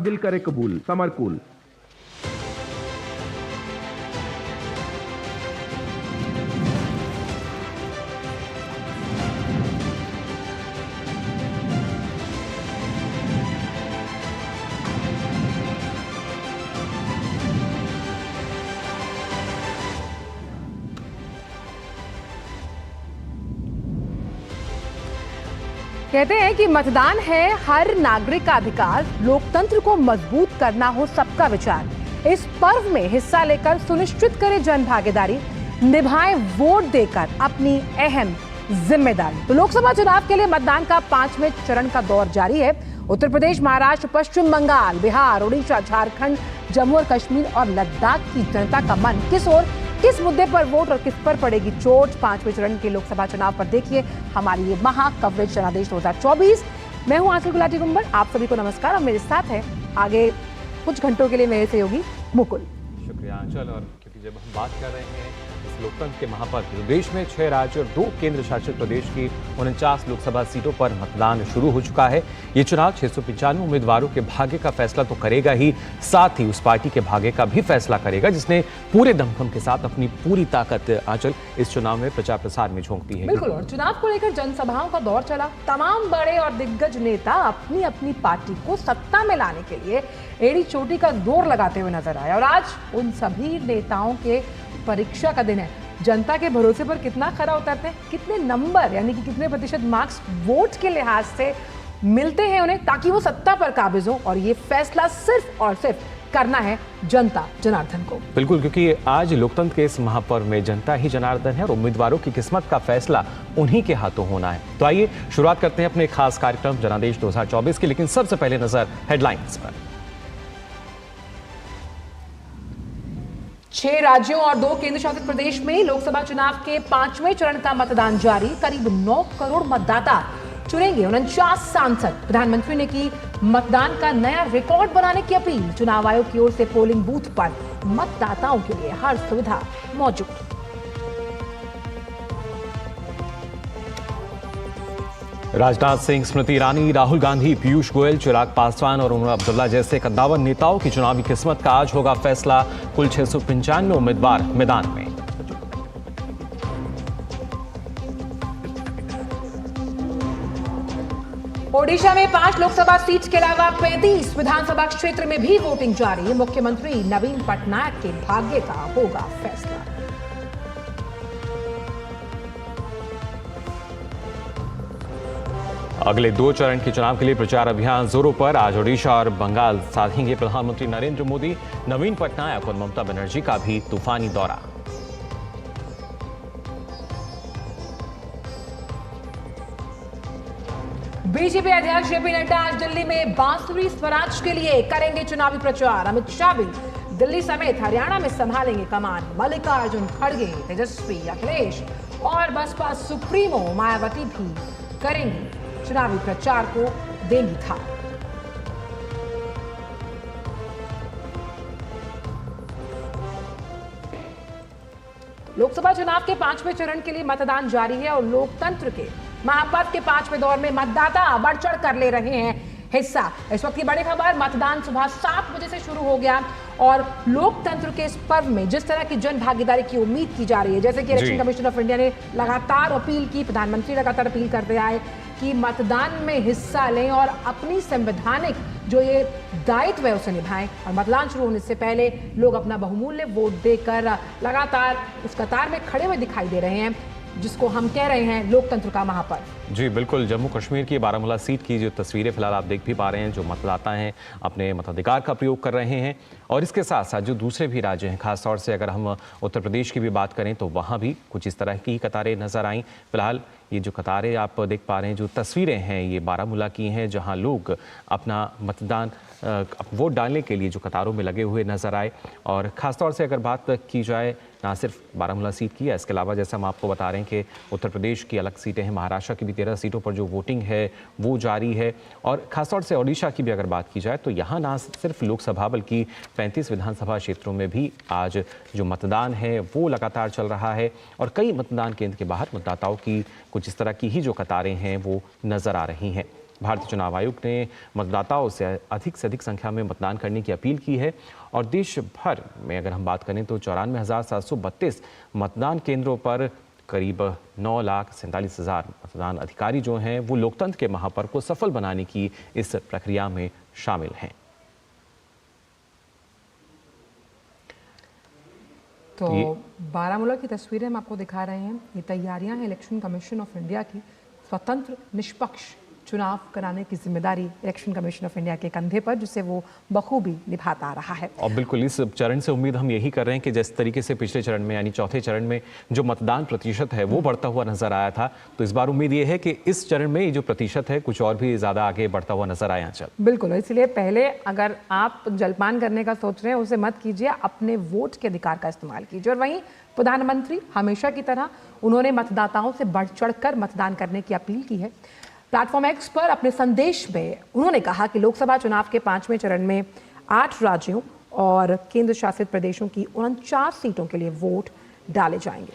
दिल करे कबूल समरकूल। कहते हैं कि मतदान है हर नागरिक का अधिकार, लोकतंत्र को मजबूत करना हो सबका विचार। इस पर्व में हिस्सा लेकर सुनिश्चित करें जन भागीदारी, निभाएं वोट देकर अपनी अहम जिम्मेदारी। तो लोकसभा चुनाव के लिए मतदान का 5वें चरण का दौर जारी है। उत्तर प्रदेश, महाराष्ट्र, पश्चिम बंगाल, बिहार, उड़ीसा, झारखंड, जम्मू और कश्मीर और लद्दाख की जनता का मन किस ओर, किस मुद्दे पर वोट और किस पर पड़ेगी चोट। 5वें चरण के लोकसभा चुनाव पर देखिए हमारी ये महा कवरेज जनादेश 2024। मैं हूं आंचल गुलाटी गुंबर, आप सभी को नमस्कार और मेरे साथ है आगे कुछ घंटों के लिए मेरे सहयोगी मुकुल। शुक्रिया आंचल। और क्योंकि जब हम बात कर रहे हैं इस लोकतंत्र के महापर्व, देश में 6 राज्य और 2 केंद्र शासित प्रदेश की 49 लोकसभा सीटों पर मतदान शुरू हो चुका है। ये चुनाव 695 उम्मीदवारों के भाग्य का फैसला तो करेगा ही, साथ ही उस पार्टी के भाग्य का भी फैसला करेगा जिसने पूरे दमखम के साथ अपनी पूरी ताकत आंचल इस चुनाव में प्रचार प्रसार में झोंक दी है। बिल्कुल, और चुनाव को लेकर जनसभाओं का दौर चला। तमाम बड़े और दिग्गज नेता अपनी अपनी पार्टी को सत्ता में लाने के लिए एड़ी चोटी का जोर लगाते हुए नजर आए और आज उन सभी नेताओं के परीक्षा का दिन है। जनता के भरोसे पर कितना खरा उतरते हैं, कितने नंबर यानी कि कितने प्रतिशत मार्क्स वोट के लिहाज से मिलते हैं उन्हें ताकि वो सत्ता पर काबिज हो। और ये फैसला सिर्फ और सिर्फ करना है जनता जनार्दन को। बिल्कुल, क्योंकि आज लोकतंत्र के इस महापर्व में जनता ही जनार्दन है और उम्मीदवारों की किस्मत का फैसला उन्हीं के हाथों होना है। तो आइए शुरुआत करते हैं अपने खास कार्यक्रम जनादेश 2024 की, लेकिन सबसे पहले नजर हेडलाइंस पर। 6 राज्यों और 2 केंद्र शासित प्रदेश में लोकसभा चुनाव के 5वें चरण का मतदान जारी। करीब 9 करोड़ मतदाता चुनेंगे 49 सांसद। प्रधानमंत्री ने की मतदान का नया रिकॉर्ड बनाने की अपील। चुनाव आयोग की ओर से पोलिंग बूथ पर मतदाताओं के लिए हर सुविधा मौजूद। राजनाथ सिंह, स्मृति ईरानी, राहुल गांधी, पीयूष गोयल, चिराग पासवान और उमर अब्दुल्ला जैसे 51 नेताओं की चुनावी किस्मत का आज होगा फैसला। कुल 695 उम्मीदवार मैदान में। ओडिशा में 5 लोकसभा सीट के अलावा 35 विधानसभा क्षेत्र में भी वोटिंग जारी। मुख्यमंत्री नवीन पटनायक के भाग्य का होगा फैसला। अगले 2 चरण के चुनाव के लिए प्रचार अभियान जोरों पर। आज ओडिशा और बंगाल साधेंगे प्रधानमंत्री नरेंद्र मोदी। नवीन पटनायक और ममता बनर्जी का भी तूफानी दौरा। बीजेपी अध्यक्ष जेपी नड्डा आज दिल्ली में बांसुरी स्वराज के लिए करेंगे चुनावी प्रचार। अमित शाह भी दिल्ली समेत हरियाणा में संभालेंगे कमान। मल्लिकार्जुन खड़गे, तेजस्वी, अखिलेश और बसपा सुप्रीमो मायावती भी करेंगी चुनावी प्रचार को देंगी थाह। लोकसभा चुनाव के 5वें चरण के लिए मतदान जारी है और लोकतंत्र के महापर्व के 5वें दौर में मतदाता बढ़ चढ़ कर ले रहे हैं हिस्सा। इस वक्त की बड़ी खबर, मतदान सुबह 7 बजे से शुरू हो गया और लोकतंत्र के इस पर्व में जिस तरह की जन भागीदारी की उम्मीद की जा रही है, जैसे कि इलेक्शन कमीशन ऑफ इंडिया ने लगातार अपील की, प्रधानमंत्री लगातार अपील करते आए कि मतदान में हिस्सा लें और अपनी संवैधानिक जो ये दायित्व है उसे निभाएं। और मतदान शुरू होने से पहले लोग अपना बहुमूल्य वोट देकर लगातार उस कतार में खड़े हुए दिखाई दे रहे हैं जिसको हम कह रहे हैं लोकतंत्र का महापर्व। जी बिल्कुल, जम्मू कश्मीर की बारामूला सीट की जो तस्वीरें फिलहाल आप देख भी पा रहे हैं, जो मतदाता हैं अपने मताधिकार का प्रयोग कर रहे हैं। और इसके साथ साथ जो दूसरे भी राज्य हैं, खासतौर से अगर हम उत्तर प्रदेश की भी बात करें तो वहाँ भी कुछ इस तरह की कतारें नजर आईं। फिलहाल ये जो कतारें आप देख पा रहे हैं, जो तस्वीरें हैं, ये बारामूला की हैं जहाँ लोग अपना मतदान वोट डालने के लिए जो कतारों में लगे हुए नजर आए। और ख़ासतौर से अगर बात की जाए ना सिर्फ बारामूला सीट की है, इसके अलावा जैसा हम आपको बता रहे हैं कि उत्तर प्रदेश की अलग सीटें हैं, महाराष्ट्र की भी 13 सीटों पर जो वोटिंग है वो जारी है। और ख़ासतौर से ओडिशा की भी अगर बात की जाए तो यहाँ ना सिर्फ लोकसभा बल्कि 35 विधानसभा क्षेत्रों में भी आज जो मतदान है वो लगातार चल रहा है। और कई मतदान केंद्र के बाहर मतदाताओं की कुछ इस तरह की ही जो कतारें हैं वो नज़र आ रही हैं। भारतीय चुनाव आयोग ने मतदाताओं से अधिक संख्या में मतदान करने की अपील की है और देश भर में अगर हम बात करें तो 94,732 मतदान केंद्रों पर करीब 9,47,000 मतदान अधिकारी जो हैं वो लोकतंत्र के महापर्व को सफल बनाने की इस प्रक्रिया में शामिल हैं। तो बारामूला की तस्वीरें हम आपको दिखा रहे हैं। ये तैयारियां हैं इलेक्शन कमीशन ऑफ इंडिया की। स्वतंत्र निष्पक्ष चुनाव कराने की जिम्मेदारी इलेक्शन कमीशन ऑफ इंडिया के कंधे पर, जिसे वो बखूबी निभाता आ रहा है। और बिल्कुल इस चरण से उम्मीद हम यही कर रहे हैं कि जिस तरीके से पिछले चरण में यानी चौथे चरण में जो मतदान प्रतिशत है वो बढ़ता हुआ नजर आया था, तो इस बार उम्मीद ये है कि इस चरण में ये जो प्रतिशत है कुछ और भी ज्यादा आगे बढ़ता हुआ नजर आया। चल बिल्कुल, इसलिए पहले अगर आप जलपान करने का सोच रहे हैं उसे मत कीजिए, अपने वोट के अधिकार का इस्तेमाल कीजिए। और वहीं प्रधानमंत्री हमेशा की तरह उन्होंने मतदाताओं से बढ़ चढ़कर मतदान करने की अपील की है। प्लेटफॉर्म एक्स पर अपने संदेश में उन्होंने कहा कि लोकसभा चुनाव के 5वें चरण में 8 राज्यों और केंद्र शासित प्रदेशों की 49 सीटों के लिए वोट डाले जाएंगे।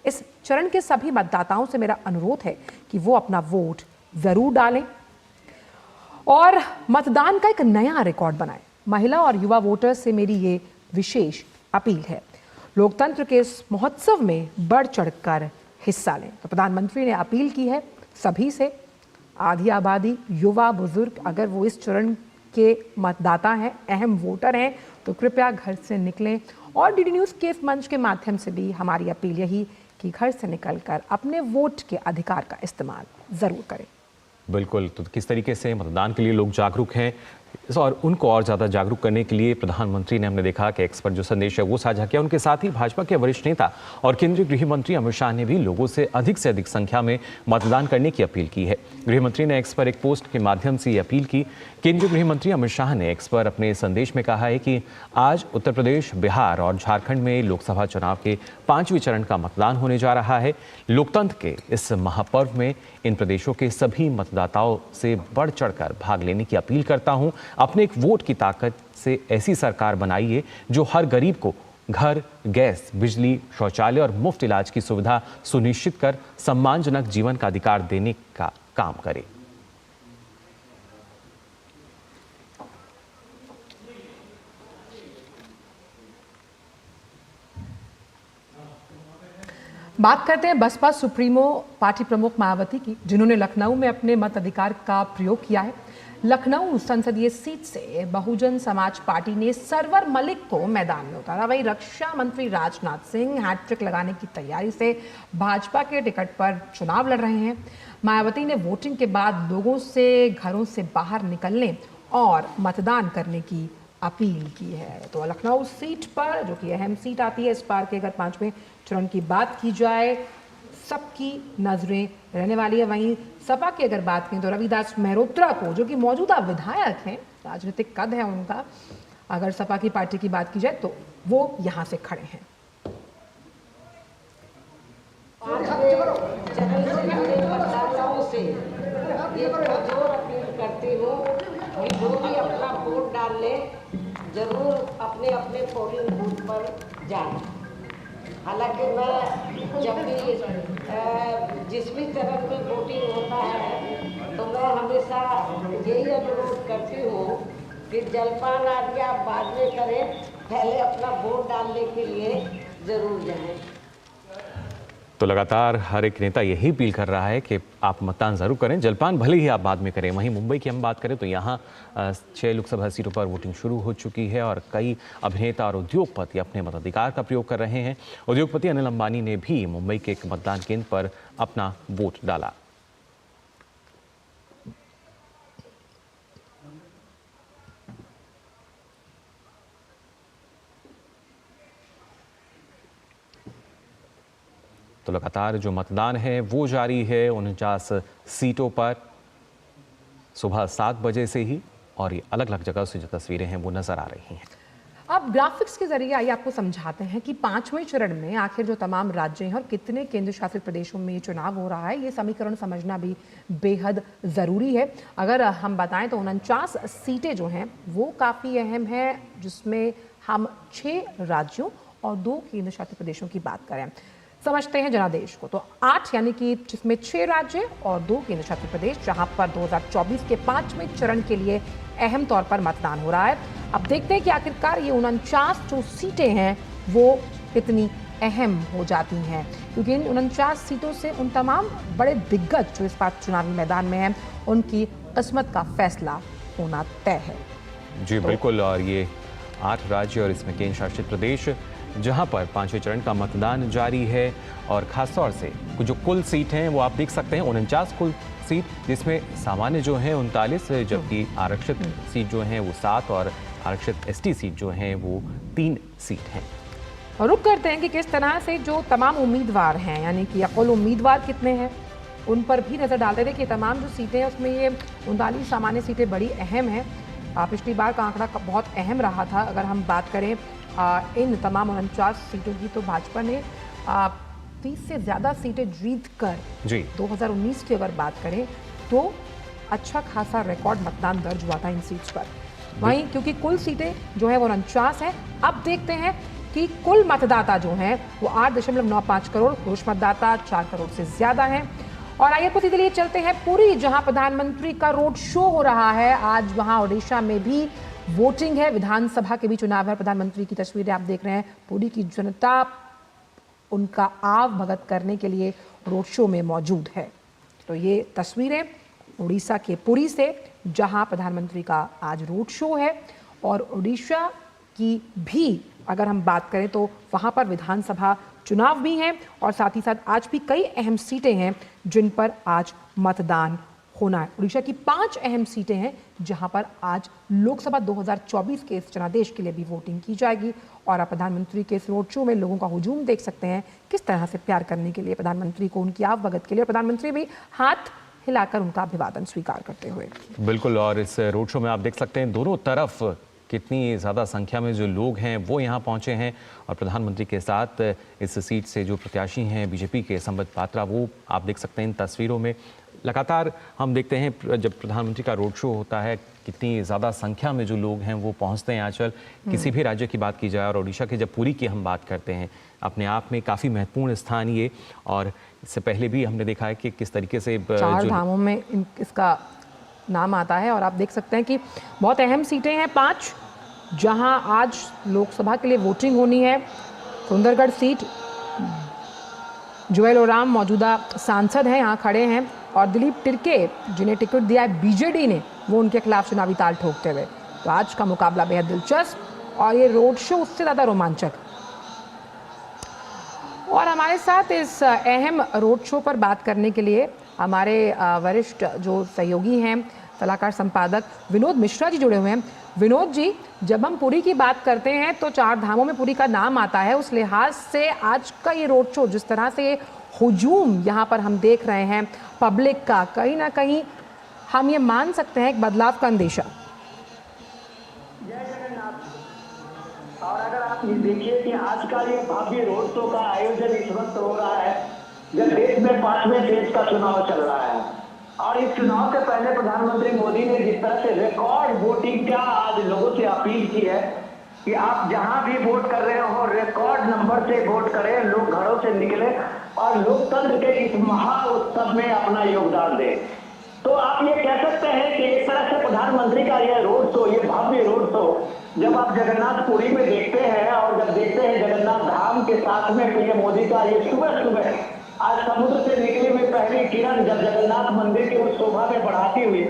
इस चरण के सभी मतदाताओं से मेरा अनुरोध है कि वो अपना वोट जरूर डालें और मतदान का एक नया रिकॉर्ड बनाएं। महिला और युवा वोटर्स से मेरी ये विशेष अपील है, लोकतंत्र के इस महोत्सव में बढ़ चढ़कर हिस्सा लें। तो प्रधानमंत्री ने अपील की है सभी से, आधी आबादी, युवा, बुजुर्ग, अगर वो इस चरण के मतदाता हैं, अहम वोटर हैं, तो कृपया घर से निकलें। और डीडी न्यूज़ के इस मंच के माध्यम से भी हमारी अपील यही कि घर से निकलकर अपने वोट के अधिकार का इस्तेमाल ज़रूर करें। बिल्कुल, तो किस तरीके से मतदान के लिए लोग जागरूक हैं और उनको और ज़्यादा जागरूक करने के लिए प्रधानमंत्री ने, हमने देखा कि एक्स पर जो संदेश है वो साझा किया। उनके साथ ही भाजपा के वरिष्ठ नेता और केंद्रीय गृह मंत्री अमित शाह ने भी लोगों से अधिक संख्या में मतदान करने की अपील की है। गृह मंत्री ने एक्स पर एक पोस्ट के माध्यम से ये अपील की। केंद्रीय गृह मंत्री अमित शाह ने एक्स पर अपने संदेश में कहा है कि आज उत्तर प्रदेश, बिहार और झारखंड में लोकसभा चुनाव के 5वें चरण का मतदान होने जा रहा है। लोकतंत्र के इस महापर्व में इन प्रदेशों के सभी मतदाताओं से बढ़ चढ़कर भाग लेने की अपील करता हूं। अपने एक वोट की ताकत से ऐसी सरकार बनाइए जो हर गरीब को घर, गैस, बिजली, शौचालय और मुफ्त इलाज की सुविधा सुनिश्चित कर सम्मानजनक जीवन का अधिकार देने का काम करे। बात करते हैं बसपा सुप्रीमो पार्टी प्रमुख मायावती की, जिन्होंने लखनऊ में अपने मताधिकार का प्रयोग किया है। लखनऊ संसदीय सीट से बहुजन समाज पार्टी ने सरवर मलिक को मैदान में उतारा। वहीं रक्षा मंत्री राजनाथ सिंह हैट्रिक लगाने की तैयारी से भाजपा के टिकट पर चुनाव लड़ रहे हैं। मायावती ने वोटिंग के बाद लोगों से घरों से बाहर निकलने और मतदान करने की अपील की है। तो लखनऊ सीट पर, जो कि अहम सीट आती है इस बार के, अगर 5वें चरण की बात की जाए, सबकी नजरें रहने वाली है। वहीं सपा की अगर बात करें तो रविदास मेहरोत्रा को, जो कि मौजूदा विधायक हैं, राजनीतिक कद है उनका, अगर सपा की पार्टी की बात की जाए तो वो यहाँ से खड़े हैं। जो भी अपना वोट डालने जरूर अपने अपने पोलिंग बूथ पर जाए। हालांकि मैं जब भी जिस भी तरह में वोटिंग होता है तो मैं हमेशा यही अनुरोध करती हूँ कि जलपान आदि आप बाद में करें, पहले अपना वोट डालने के लिए जरूर जाएं। तो लगातार हर एक नेता यही अपील कर रहा है कि आप मतदान जरूर करें, जलपान भले ही आप बाद में करें। वहीं मुंबई की हम बात करें तो यहाँ 6 लोकसभा सीटों पर वोटिंग शुरू हो चुकी है और कई अभिनेता और उद्योगपति अपने मताधिकार का प्रयोग कर रहे हैं। उद्योगपति अनिल अंबानी ने भी मुंबई के एक मतदान केंद्र पर अपना वोट डाला। तो लगातार जो मतदान है वो जारी है 49 सीटों पर सुबह 7 बजे से ही, और ये अलग अलग जगह से जो तस्वीरें हैं वो नजर आ रही हैं। अब ग्राफिक्स के जरिए आइए आपको समझाते हैं कि 5वें चरण में आखिर जो तमाम राज्य हैं और कितने केंद्र शासित प्रदेशों में ये चुनाव हो रहा है, ये समीकरण समझना भी बेहद ज़रूरी है। अगर हम बताएं तो 49 सीटें जो हैं वो काफ़ी अहम हैं, जिसमें हम 6 राज्यों और 2 केंद्र शासित प्रदेशों की बात करें। समझते हैं जनादेश को। तो 8 यानी कि जिसमें 6 राज्य और 2 केंद्र शासित प्रदेश, जहां पर 2024 के 5वें चरण के लिए अहम तौर पर मतदान हो रहा है। अब देखते हैं कि आखिरकार ये 49 जो सीटें हैं वो कितनी अहम हो जाती हैं, क्योंकि इन 49 सीटों से उन तमाम बड़े दिग्गज जो इस बार चुनावी मैदान में हैं उनकी किस्मत का फैसला होना तय है। जी बिल्कुल, और ये 8 राज्य और इसमें केंद्र शासित प्रदेश जहां पर 5वें चरण का मतदान जारी है। और खासतौर से जो कुल सीट हैं वो आप देख सकते हैं 49 कुल सीट, जिसमें सामान्य जो हैं 39, जबकि आरक्षित सीट जो हैं वो 7 और आरक्षित एसटी सीट जो हैं वो 3 सीट हैं। और रुक करते हैं कि किस तरह से जो तमाम उम्मीदवार हैं, यानी कि कुल उम्मीदवार कितने हैं उन पर भी नजर डालते थे कि तमाम जो सीटें हैं उसमें ये 39 सामान्य सीटें बड़ी अहम हैं। पिछली बार का आंकड़ा बहुत अहम रहा था। अगर हम बात करें इन तमाम 49 सीटों की, तो भाजपा ने 30 से ज़्यादा सीटें जीत कर 2019 की अगर बात करें तो अच्छा खासा रिकॉर्ड मतदान दर्ज हुआ था इन सीट्स पर। वहीं क्योंकि कुल सीटें जो है वो 49 हैं। अब देखते हैं कि कुल मतदाता जो हैं वो 8.95 करोड़, पुरुष मतदाता 4 करोड़ से ज़्यादा हैं। और आइए कुछ लिए चलते हैं पुरी, जहां प्रधानमंत्री का रोड शो हो रहा है। आज वहां ओडिशा में भी वोटिंग है, विधानसभा के भी चुनाव है। प्रधानमंत्री की तस्वीरें आप देख रहे हैं। पुरी की जनता उनका आव भगत करने के लिए रोड शो में मौजूद है। तो ये तस्वीरें उड़ीसा के पुरी से, जहां प्रधानमंत्री का आज रोड शो है। और उड़ीसा की भी अगर हम बात करें तो वहां पर विधानसभा चुनाव भी हैं और साथ ही साथ आज भी कई अहम सीटें हैं जिन पर आज मतदान होना है। उड़ीसा की 5 अहम सीटें हैं जहां पर आज लोकसभा 2024 के इस जनादेश के लिए भी वोटिंग की जाएगी। और आप प्रधानमंत्री के इस रोड शो में लोगों का हुजूम देख सकते हैं, किस तरह से प्यार करने के लिए प्रधानमंत्री को, उनकी आवभगत के लिए। प्रधानमंत्री भी हाथ हिलाकर उनका अभिवादन स्वीकार करते हुए। बिल्कुल, और इस रोड शो में आप देख सकते हैं दोनों तरफ कितनी ज़्यादा संख्या में जो लोग हैं वो यहाँ पहुँचे हैं। और प्रधानमंत्री के साथ इस सीट से जो प्रत्याशी हैं बीजेपी के संबित पात्रा, वो आप देख सकते हैं इन तस्वीरों में। लगातार हम देखते हैं जब प्रधानमंत्री का रोड शो होता है कितनी ज़्यादा संख्या में जो लोग हैं वो पहुँचते हैं। आंचल, किसी भी राज्य की बात की जाए और ओडिशा के जब पुरी की हम बात करते हैं, अपने आप में काफ़ी महत्वपूर्ण स्थान ये। और इससे पहले भी हमने देखा है कि किस तरीके से 4 धामों में इसका नाम आता है। और आप देख सकते हैं कि बहुत अहम सीटें हैं 5, जहां आज लोकसभा के लिए वोटिंग होनी है। सुंदरगढ़ सीट, जुएल ओराम मौजूदा सांसद हैं, यहाँ खड़े हैं। और दिलीप टिर्के, जिन्हें टिकट दिया है बीजेडी ने, वो उनके खिलाफ चुनावी ताल ठोकते हुए। तो आज का मुकाबला बेहद दिलचस्प और ये रोड शो उससे ज़्यादा रोमांचक। और हमारे साथ इस अहम रोड शो पर बात करने के लिए हमारे वरिष्ठ जो सहयोगी हैं, सलाहकार संपादक विनोद मिश्रा जी जुड़े हुए हैं। विनोद जी, जब हम पुरी की बात करते हैं तो 4 धामों में पुरी का नाम आता है। उस लिहाज से आज का ये रोड शो, जिस तरह से हुजूम यहाँ पर हम देख रहे हैं पब्लिक का, कहीं ना कहीं हम ये मान सकते हैं एक बदलाव का अंदेशा। और अगर आप देखिए कि आज का ये भव्य रोड शो का आयोजन इस वक्त हो रहा है जब देश में 5वें फेज का चुनाव चल रहा है। और इस चुनाव से पहले प्रधानमंत्री मोदी ने जिस तरह से रिकॉर्ड वोटिंग का आज लोगों से अपील की है कि आप जहां भी वोट कर रहे हो रिकॉर्ड नंबर से वोट करें, लोग घरों से निकले और लोकतंत्र के इस महा उत्सव में अपना योगदान दें। तो आप ये कह सकते हैं कि एक तरह से प्रधानमंत्री का यह रोड शो, ये भव्य रोड शो, जब आप जगन्नाथपुरी में देखते हैं और जब देखते हैं जगन्नाथ धाम के साथ में पीएम मोदी का ये सुबह सुबह आज समुद्र से निकली हुई पहली किरण जब जगन्नाथ मंदिर की उस शोभा में बढ़ाती हुई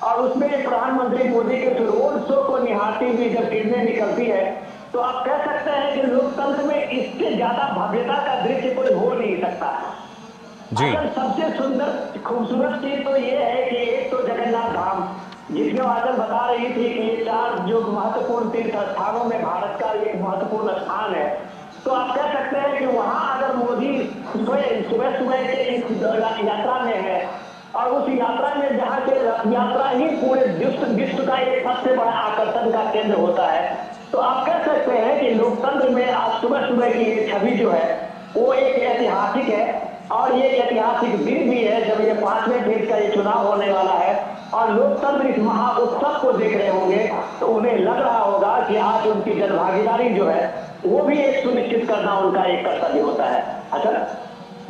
और उसमें प्रधानमंत्री मोदी के रोड शो को निहारती हुई जब किरणें निकलती है, तो आप कह सकते हैं कि लोकतंत्र में इससे ज्यादा भव्यता का दृश्य कोई हो नहीं सकता। अगर सबसे सुंदर खूबसूरत चीज तो ये है कि एक तो जगन्नाथ धाम, जिसमें आजल बता रही थी कि ये 4 जो महत्वपूर्ण तीर्थ स्थानों में भारत का एक महत्वपूर्ण स्थान है। तो आप कह सकते हैं कि वहां अगर मोदी सुबह सुबह के इस यात्रा में है और उस यात्रा में जहाँ के रथ यात्रा ही पूरे विश्व का एक सबसे बड़ा आकर्षण का केंद्र होता है, तो आप कह सकते हैं कि लोकतंत्र में आज सुबह सुबह की ये छवि जो है वो एक ऐतिहासिक है। और ये ऐतिहासिक दिन भी है जब ये 5वें फेज का ये चुनाव होने वाला है और लोकतंत्र इस महा उत्सव को देख रहे होंगे तो उन्हें लग रहा होगा कि आज उनकी जनभागीदारी जो है वो भी एक सुनिश्चित करना उनका एक कर्तव्य होता है। अच्छा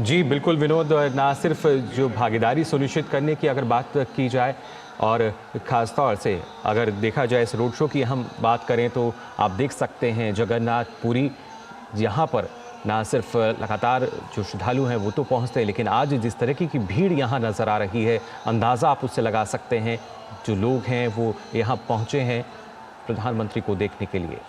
जी बिल्कुल विनोद, ना सिर्फ जो भागीदारी सुनिश्चित करने की अगर बात की जाए और ख़ास तौर से अगर देखा जाए इस रोड शो की हम बात करें तो आप देख सकते हैं जगन्नाथपुरी यहाँ पर ना सिर्फ लगातार जो श्रद्धालु हैं वो तो पहुँचते हैं, लेकिन आज जिस तरीके की भीड़ यहाँ नज़र आ रही है अंदाज़ा आप उससे लगा सकते हैं जो लोग हैं वो यहाँ पहुँचे हैं प्रधानमंत्री को देखने के लिए।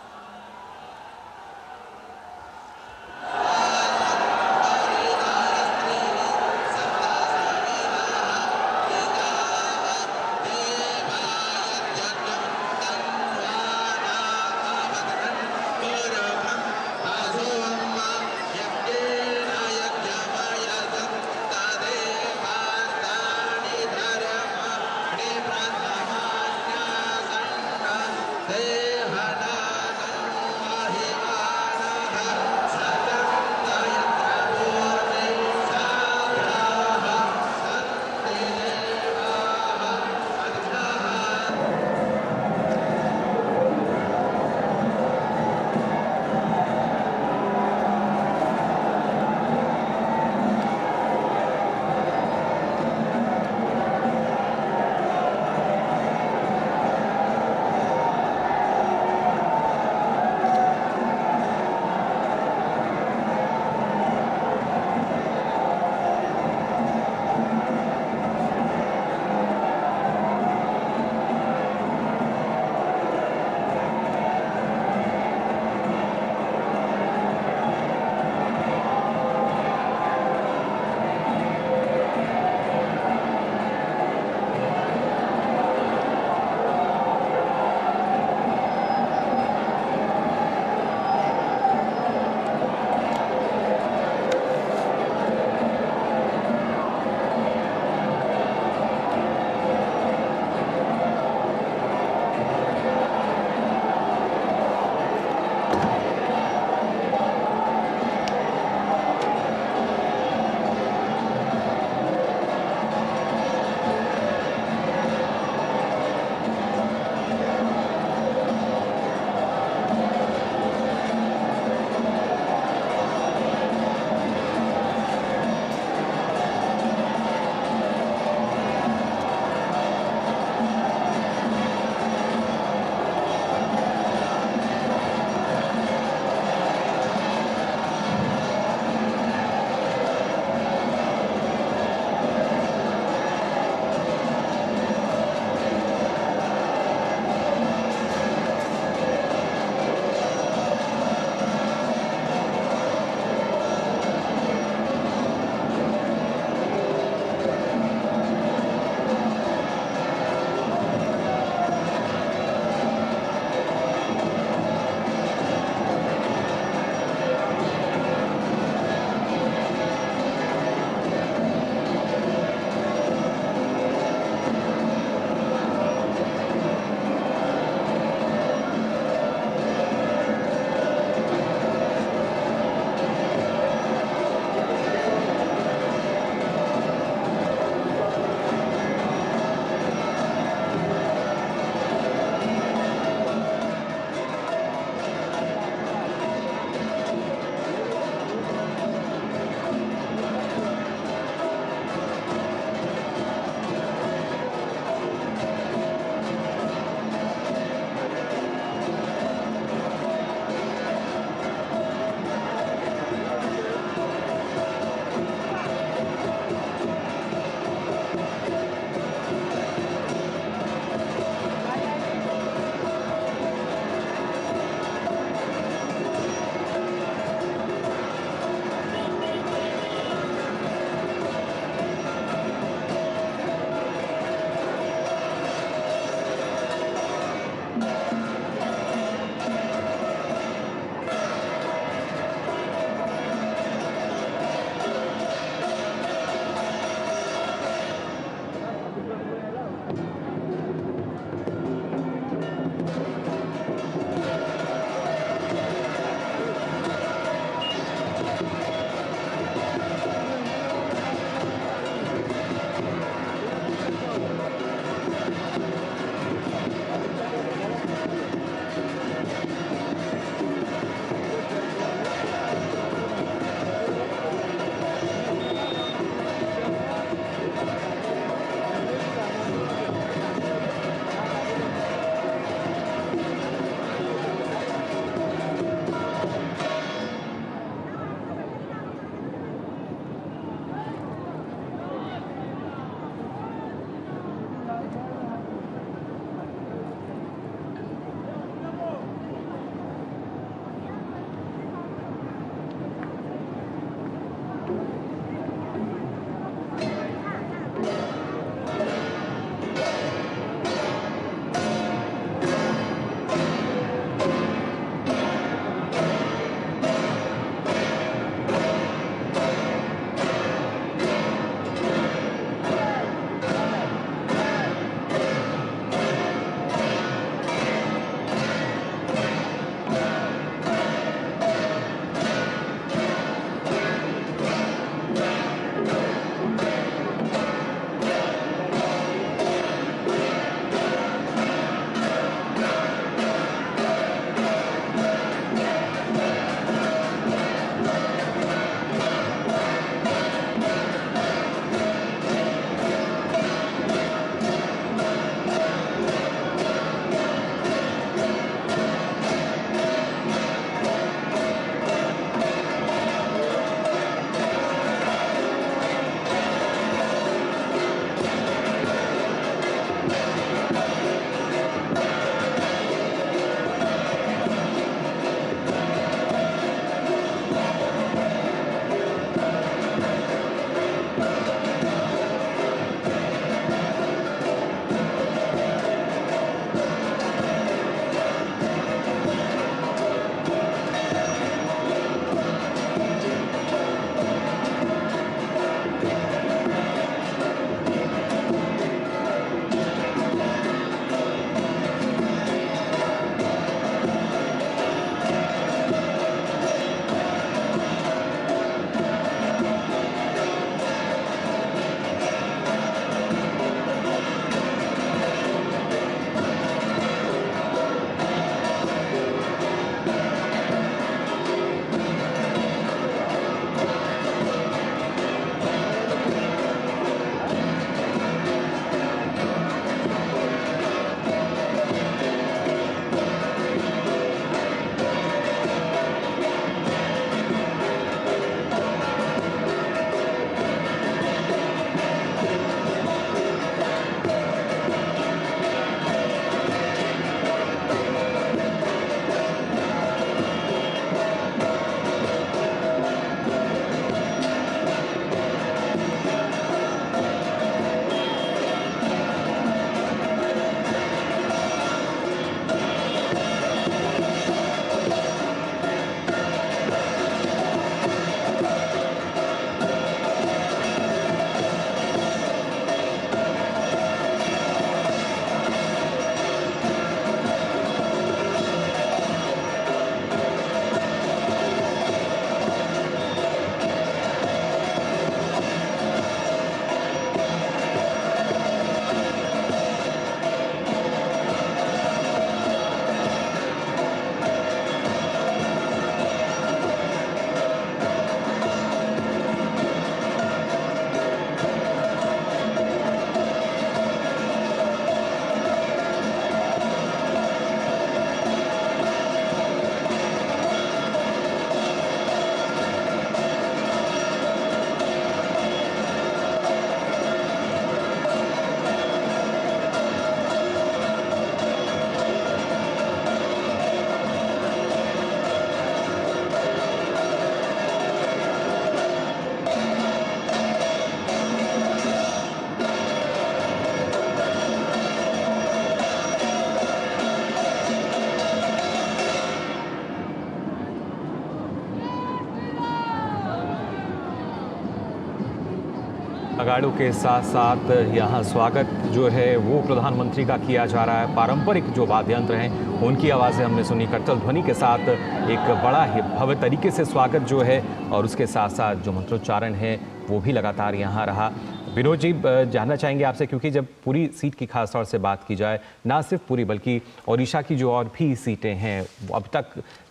अगाड़ों के साथ साथ यहाँ स्वागत जो है वो प्रधानमंत्री का किया जा रहा है। पारंपरिक जो वाद्य यंत्र हैं उनकी आवाज़ें हमने सुनी, करतल ध्वनि के साथ एक बड़ा ही भव्य तरीके से स्वागत जो है, और उसके साथ साथ जो मंत्रोच्चारण है वो भी लगातार यहाँ रहा। विनोद जी, जानना चाहेंगे आपसे, क्योंकि जब पूरी सीट की खास तौर से बात की जाए, ना सिर्फ पूरी बल्कि ओडिशा की जो और भी सीटें हैं, अब तक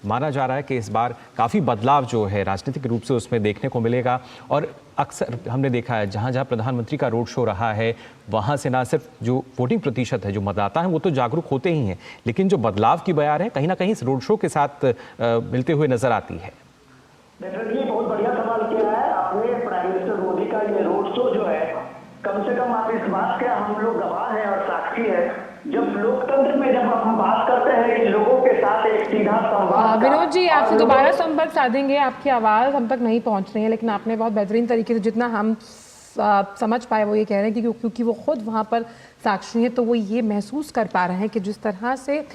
माना जा रहा है कि इस बार काफ़ी बदलाव जो है राजनीतिक रूप से उसमें देखने को मिलेगा। और अक्सर हमने देखा है जहाँ जहाँ प्रधानमंत्री का रोड शो रहा है वहाँ से ना सिर्फ जो वोटिंग प्रतिशत है, जो मतदाता हैं वो तो जागरूक होते ही हैं, लेकिन जो बदलाव की बयार है कहीं ना कहीं इस रोड शो के साथ मिलते हुए नजर आती है। डेफिनेटली बहुत बढ़िया सवाल किया है आपने। प्राइम मिनिस्टर मोदी का ये रोड शो जो है, कम से कम आप इस बात के हम लोग गवाह हैं और साक्षी है, जब लोकतंत्र में जब हम बात करते हैं कि लोगों के साथ एक सीधा संवाद। विनोद जी, आपसे दोबारा संपर्क साधेंगे, आपकी आवाज़ हम तक नहीं पहुंच रही है, लेकिन आपने बहुत बेहतरीन तरीके से, जितना हम समझ पाए, वो ये कह रहे हैं कि क्योंकि वो खुद वहाँ पर साक्षी हैं, तो वो ये महसूस कर पा रहे हैं कि जिस तरह से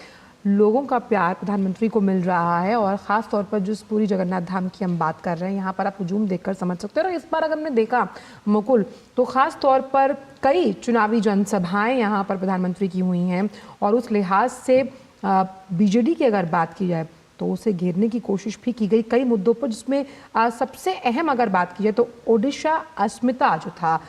लोगों का प्यार प्रधानमंत्री को मिल रहा है, और ख़ास तौर पर जिस पूरी जगन्नाथ धाम की हम बात कर रहे हैं, यहाँ पर आप हुजूम देखकर समझ सकते हो। और इस बार अगर हमने देखा मुकुल, तो ख़ास तौर पर कई चुनावी जनसभाएं यहाँ पर प्रधानमंत्री की हुई हैं, और उस लिहाज से बीजेडी की अगर बात की जाए तो उसे घेरने की कोशिश भी की गई कई मुद्दों पर, जिसमें सबसे अहम अगर बात की जाए तो ओडिशा अस्मिता जो था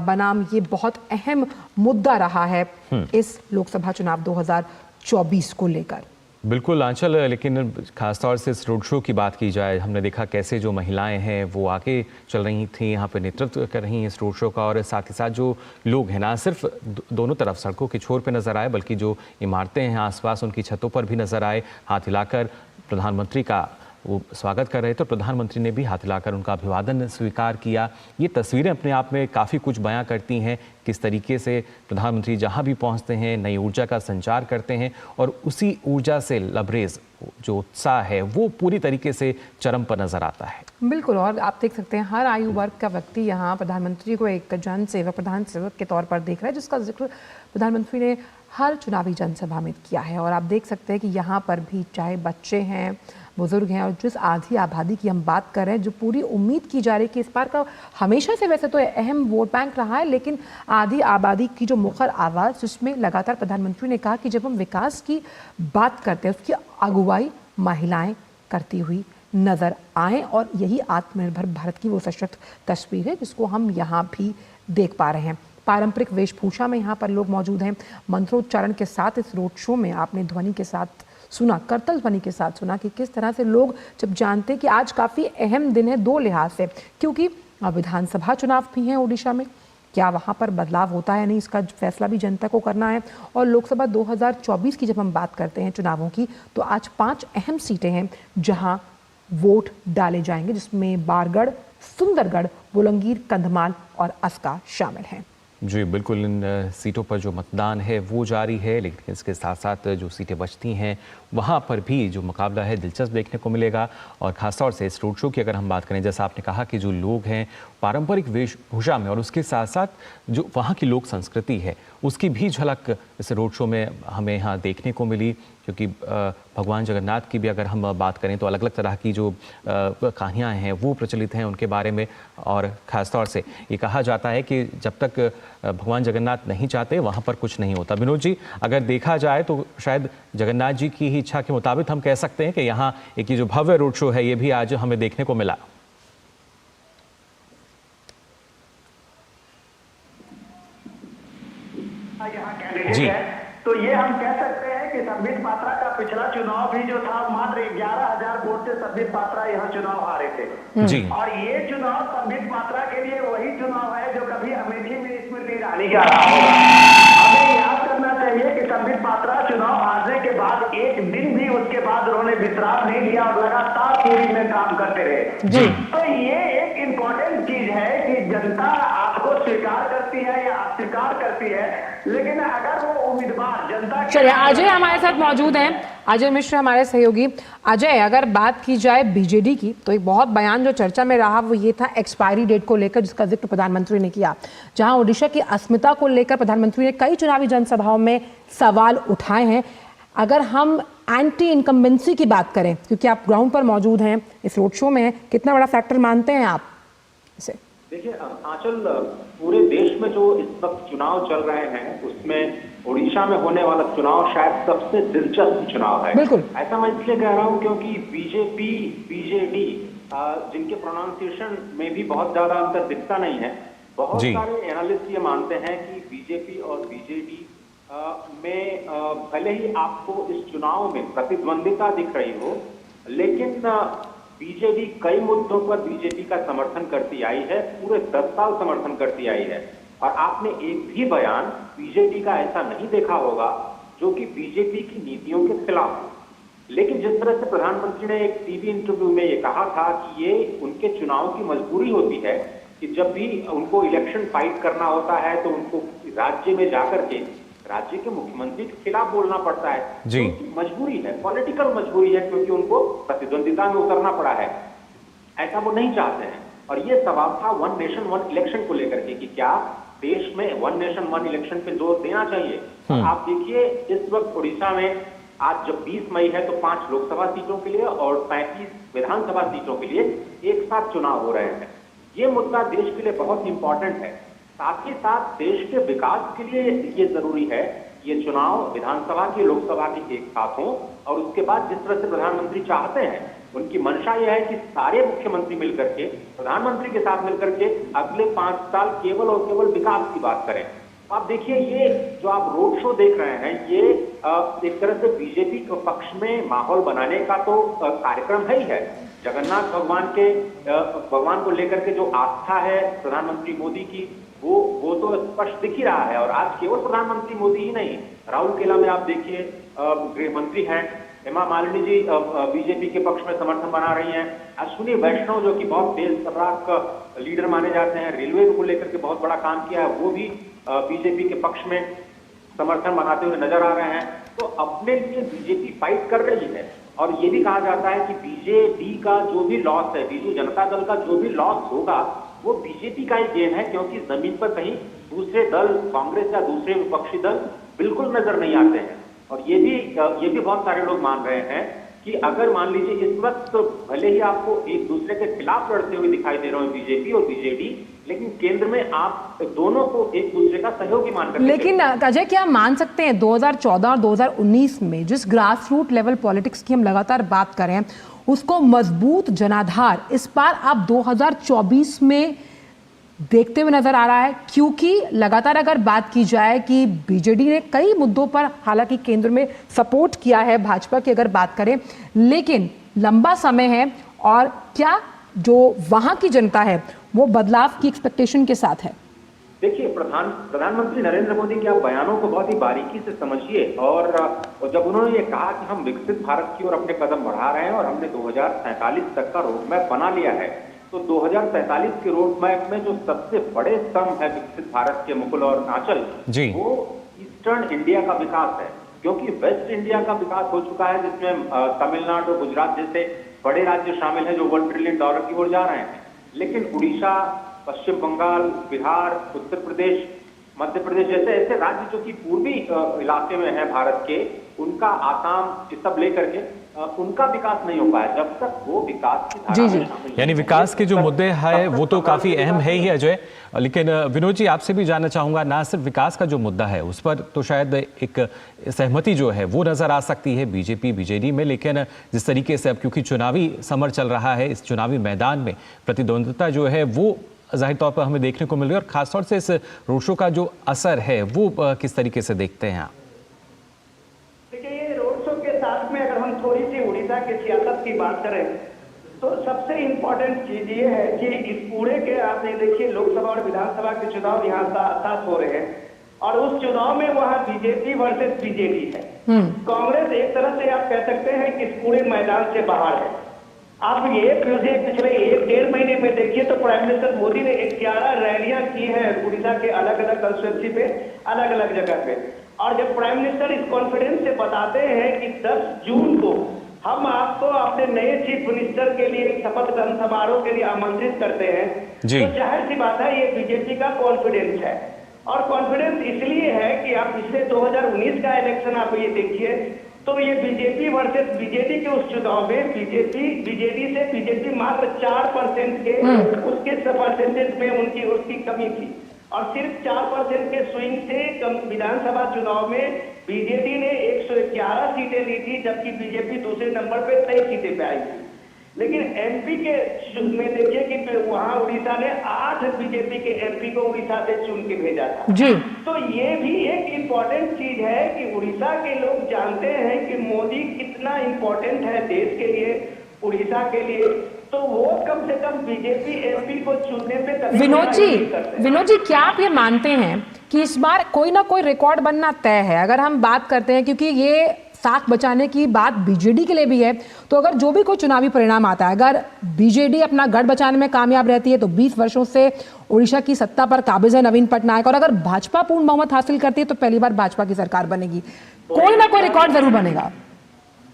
बनाम, ये बहुत अहम मुद्दा रहा है इस लोकसभा चुनाव 2024 को लेकर। बिल्कुल आंचल, लेकिन खासतौर से इस रोड शो की बात की जाए, हमने देखा कैसे जो महिलाएं हैं वो आगे चल रही थी, यहाँ पे नेतृत्व कर रही हैं इस रोड शो का, और साथ ही साथ जो लोग हैं ना सिर्फ दोनों तरफ सड़कों के छोर पे नज़र आए, बल्कि जो इमारतें हैं आसपास उनकी छतों पर भी नज़र आए, हाथ हिलाकर प्रधानमंत्री का वो स्वागत कर रहे थे। प्रधानमंत्री ने भी हाथ हिलाकर उनका अभिवादन स्वीकार किया। ये तस्वीरें अपने आप में काफ़ी कुछ बयां करती हैं, किस तरीके से प्रधानमंत्री जहां भी पहुंचते हैं नई ऊर्जा का संचार करते हैं, और उसी ऊर्जा से लबरेज जो उत्साह है वो पूरी तरीके से चरम पर नजर आता है। बिल्कुल, और आप देख सकते हैं हर आयु वर्ग का व्यक्ति यहाँ प्रधानमंत्री को एक जन सेवक, प्रधान सेवक के तौर पर देख रहा है, जिसका जिक्र प्रधानमंत्री ने हर चुनावी जनसभा में किया है। और आप देख सकते हैं कि यहाँ पर भी चाहे बच्चे हैं, बुजुर्ग हैं, और जिस आधी आबादी की हम बात कर रहे हैं, जो पूरी उम्मीद की जा रही है कि इस बार का हमेशा से वैसे तो अहम वोट बैंक रहा है, लेकिन आधी आबादी की जो मुखर आवाज़, जिसमें लगातार प्रधानमंत्री ने कहा कि जब हम विकास की बात करते हैं उसकी अगुवाई महिलाएं करती हुई नजर आए, और यही आत्मनिर्भर भारत की वो सशक्त तस्वीर है जिसको हम यहाँ भी देख पा रहे हैं। पारंपरिक वेशभूषा में यहाँ पर लोग मौजूद हैं। मंत्रोच्चारण के साथ इस रोड शो में आपने ध्वनि के साथ सुना, करतल ध्वनि के साथ सुना कि किस तरह से लोग जब जानते हैं कि आज काफ़ी अहम दिन है दो लिहाज से, क्योंकि विधानसभा चुनाव भी हैं ओडिशा में, क्या वहाँ पर बदलाव होता है नहीं, इसका फैसला भी जनता को करना है। और लोकसभा 2024 की जब हम बात करते हैं चुनावों की, तो आज 5 अहम सीटें हैं जहाँ वोट डाले जाएंगे, जिसमें बारगढ़, सुंदरगढ़, बुलंगीर, कंधमाल और अस्का शामिल हैं। जी बिल्कुल, इन सीटों पर जो मतदान है वो जारी है, लेकिन इसके साथ साथ जो सीटें बचती हैं वहाँ पर भी जो मुकाबला है दिलचस्प देखने को मिलेगा। और ख़ासतौर से इस रोड शो की अगर हम बात करें, जैसा आपने कहा कि जो लोग हैं पारंपरिक वेशभूषा में, और उसके साथ साथ जो वहाँ की लोक संस्कृति है उसकी भी झलक इस रोड शो में हमें यहाँ देखने को मिली, क्योंकि भगवान जगन्नाथ की भी अगर हम बात करें तो अलग अलग तरह की जो कहानियाँ हैं वो प्रचलित हैं उनके बारे में। और ख़ासतौर से ये कहा जाता है कि जब तक भगवान जगन्नाथ नहीं चाहते वहाँ पर कुछ नहीं होता। विनोद जी, अगर देखा जाए तो शायद जगन्नाथ जी की ही इच्छा के मुताबिक हम कह सकते हैं कि यहाँ एक ये जो भव्य रोड शो है ये भी आज हमें देखने को मिला। जी, तो ये हम कह सकते हैं कि संबित पात्रा का पिछला चुनाव भी जो था मात्र 11,000 वोट से संबित पात्रा यहाँ चुनाव हारे थे जी। और ये चुनाव संबित पात्रा के लिए वही चुनाव है जो कभी अमेठी में स्मृति ईरानी का रहा होगा। हमें याद करना चाहिए कि संबित पात्रा चुनाव हारने के बाद एक दिन भी उसके बाद उन्होंने विश्राम नहीं लिया और लगातार पूरी में काम करते रहे जी। तो ये एक इम्पोर्टेंट चीज है कि जनता आपको स्वीकार करती है या अस्वीकार करती है, लेकिन अगर वो उम्मीदवार जनता। चलिए, अजय हमारे साथ मौजूद हैं, अजय मिश्र हमारे सहयोगी। अजय, अगर बात की जाए बीजेडी की, तो एक बहुत बयान जो चर्चा में रहा वो ये था एक्सपायरी डेट को लेकर, जिसका जिक्र प्रधानमंत्री ने किया, जहां ओडिशा की अस्मिता को लेकर प्रधानमंत्री ने कई चुनावी जनसभाओं में सवाल उठाए हैं। अगर हम एंटी इनकम्बेंसी की बात करें, क्योंकि आप ग्राउंड पर मौजूद हैं, इस रोड शो में, कितना बड़ा फैक्टर मानते हैं आप इसे? देखिए आंचल, पूरे देश में जो इस वक्त चुनाव चल रहे हैं उसमें उड़ीसा में होने वाला चुनाव शायद सबसे दिलचस्प चुनाव है। बिल्कुल। ऐसा मैं इसलिए कह रहा हूं क्योंकि बीजेपी बीजेडी जिनके प्रोनाउंसिएशन में भी बहुत ज्यादा अंतर दिखता नहीं है, बहुत सारे एनालिस्ट ये मानते हैं कि बीजेपी और बीजेडी में भले ही आपको इस चुनाव में प्रतिद्वंदिता दिख रही हो, लेकिन बीजेडी कई मुद्दों पर बीजेपी का समर्थन करती आई है, पूरे 10 साल समर्थन करती आई है। और आपने एक भी बयान बीजेडी का ऐसा नहीं देखा होगा जो कि बीजेपी की नीतियों के खिलाफ हो। लेकिन जिस तरह से प्रधानमंत्री ने एक टीवी इंटरव्यू में ये कहा था कि ये उनके चुनाव की मजबूरी होती है कि जब भी उनको इलेक्शन फाइट करना होता है तो उनको राज्य में जाकर के राज्य के मुख्यमंत्री के खिलाफ बोलना पड़ता है, जी। तो मजबूरी है, पॉलिटिकल मजबूरी है, क्योंकि उनको प्रतिद्वंदिता में उतरना पड़ा है। ऐसा वो नहीं चाहते हैं। और ये सवाल था वन नेशन वन इलेक्शन को लेकर के कि क्या देश में वन नेशन वन इलेक्शन पे जोर देना चाहिए। आप देखिए इस वक्त उड़ीसा में आज जब 20 मई है तो 5 लोकसभा सीटों के लिए और 35 विधानसभा सीटों के लिए एक साथ चुनाव हो रहे हैं। ये मुद्दा देश के लिए बहुत इंपॉर्टेंट है। साथ ही साथ देश के विकास के लिए ये जरूरी है ये चुनाव विधानसभा की लोकसभा की एक साथ हो। और उसके बाद जिस तरह से प्रधानमंत्री चाहते हैं, उनकी मंशा यह है कि सारे मुख्यमंत्री मिलकर के प्रधानमंत्री के साथ मिलकर के अगले 5 साल केवल और केवल विकास की बात करें। आप देखिए ये जो आप रोड शो देख रहे हैं, ये एक तरह से बीजेपी के पक्ष में माहौल बनाने का तो कार्यक्रम है ही है। जगन्नाथ भगवान को लेकर के जो आस्था है प्रधानमंत्री मोदी की, वो तो स्पष्ट दिख ही रहा है। और आज केवल प्रधानमंत्री मोदी ही नहीं, राउरकेला में आप देखिए गृह मंत्री हैं हेमा मालिनी जी बीजेपी के पक्ष में समर्थन बना रही हैं। अश्विनी वैष्णव जो कि बहुत तेज तर्राक लीडर माने जाते हैं, रेलवे को लेकर के बहुत बड़ा काम किया है, वो भी बीजेपी के पक्ष में समर्थन बनाते हुए नजर आ रहे हैं। तो अपने लिए बीजेपी फाइट कर रही है। और ये भी कहा जाता है कि बीजेडी का जो भी लॉस है, बीजू जनता दल का जो भी लॉस होगा वो बीजेपी का ही गेन है, क्योंकि जमीन पर कहीं दूसरे दल कांग्रेस या दूसरे विपक्षी दल बिल्कुल नजर नहीं आते हैं। और ये भी बहुत सारे लोग मान रहे हैं कि अगर मान लीजिए इस वक्त भले ही आपको एक दूसरे के खिलाफ लड़ते हुए दिखाई दे रहे हो बीजेपी और बीजेडी, लेकिन केंद्र में आप दोनों को एक दूसरे का सहयोगी मानकर। लेकिन अजय, क्या मान सकते हैं 2014 और 2019 में जिस ग्रास रूट लेवल पॉलिटिक्स की हम लगातार बात कर रहे हैं, उसको मजबूत जनाधार इस बार आप 2024 में देखते हुए नजर आ रहा है? क्योंकि लगातार अगर बात की जाए कि बीजेडी ने कई मुद्दों पर हालांकि केंद्र में सपोर्ट किया है भाजपा की अगर बात करें, लेकिन लंबा समय है और क्या जो वहां की जनता है वो बदलाव की एक्सपेक्टेशन के साथ है? देखिए प्रधानमंत्री नरेंद्र मोदी के आप बयानों को बहुत ही बारीकी से समझिए। और जब उन्होंने ये कहा कि हम विकसित भारत की ओर अपने कदम बढ़ा रहे हैं और हमने 2047 तक का रोड मैप बना लिया है, तो 2047 के रोड मैप में जो सबसे बड़े स्तंभ है विकसित भारत के मुकुल और आंचल, वो ईस्टर्न इंडिया का विकास है। क्योंकि वेस्ट इंडिया का विकास हो चुका है जिसमें तमिलनाडु और गुजरात जैसे बड़े राज्य शामिल हैं जो $1 ट्रिलियन की ओर जा रहे हैं। लेकिन उड़ीसा, पश्चिम बंगाल, बिहार, उत्तर प्रदेश, मध्य प्रदेश जैसे ऐसे राज्य जो कि पूर्वी इलाके में है भारत के, उनका आसाम ये सब लेकर के उनका विकास नहीं हो पाया जब तक वो विकास की धारा में शामिल। यानी विकास के जो मुद्दे हैं वो तो काफी अहम है ही अजय, लेकिन विनोद जी आपसे भी जानना चाहूंगा, ना सिर्फ विकास का जो मुद्दा है उस पर तो शायद एक सहमति जो है वो नजर आ सकती है बीजेपी बीजेडी में, लेकिन जिस तरीके से अब क्योंकि चुनावी समर चल रहा है, इस चुनावी मैदान में प्रतिद्वंदिता जो है वो जाहिर तौर पर हमें देखने को मिल रही है, और खासतौर से इस रोड शो का जो असर है वो किस तरीके से देखते हैं आप? देखिए ये रोड शो के साथ में अगर हम थोड़ी सी उड़ीसा की सियासत की बात करें तो सबसे इम्पोर्टेंट चीज ये है कि इस पूरे के आपने देखिए लोकसभा और विधानसभा के चुनाव यहाँ साथ हो रहे हैं और उस चुनाव में वहाँ बीजेपी वर्सेस बीजेडी है। कांग्रेस एक तरह से आप कह सकते हैं कि इस पूरे मैदान से बाहर है। आप ये पिछले 1-1.5 महीने में देखिए तो प्राइम मिनिस्टर मोदी ने 11 रैलियां की हैं उड़ीसा के अलग अलग कंस्टिट्यूंसी पे, अलग अलग जगह पे। और जब प्राइम मिनिस्टर इस कॉन्फिडेंस से बताते हैं कि 10 जून को हम आपको अपने नए चीफ मिनिस्टर के लिए शपथ ग्रहण समारोह के लिए आमंत्रित करते हैं, तो जाहिर सी बात है ये बीजेपी का कॉन्फिडेंस है। और कॉन्फिडेंस इसलिए है कि आप पिछले 2019 का इलेक्शन आप ये देखिए, तो ये बीजेपी वर्सेस बीजेडी के उस चुनाव में बीजेडी से बीजेपी मात्र 4% के उसके परसेंटेज में उसकी कमी थी, और सिर्फ 4% के स्विंग से विधानसभा चुनाव में बीजेडी ने 111 सीटें ली थी, जबकि बीजेपी दूसरे नंबर पे 23 सीटें पे आई थी। लेकिन एमपी के में देखिए कि वहां उड़ीसा ने 8 बीजेपी के एमपी को उड़ीसा से चुन के भेजा था जी। तो ये भी एक इम्पोर्टेंट चीज है कि उड़ीसा के लोग जानते हैं कि मोदी कितना इम्पोर्टेंट है देश के लिए, उड़ीसा के लिए, तो वो कम से कम बीजेपी एमपी को चुनने पे कभी विनोद जी क्या आप ये मानते हैं कि इस बार कोई ना कोई रिकॉर्ड बनना तय है? अगर हम बात करते हैं, क्योंकि ये साख बचाने की बात बीजेडी के लिए भी है, तो अगर जो भी कोई चुनावी परिणाम आता है, अगर बीजेडी अपना गढ़ बचाने में कामयाब रहती है तो 20 वर्षों से उड़ीसा की सत्ता पर काबिज है नवीन पटनायक, और अगर भाजपा पूर्ण बहुमत हासिल करती है तो पहली बार भाजपा की सरकार बनेगी। कोई ना कोई रिकॉर्ड जरूर बनेगा।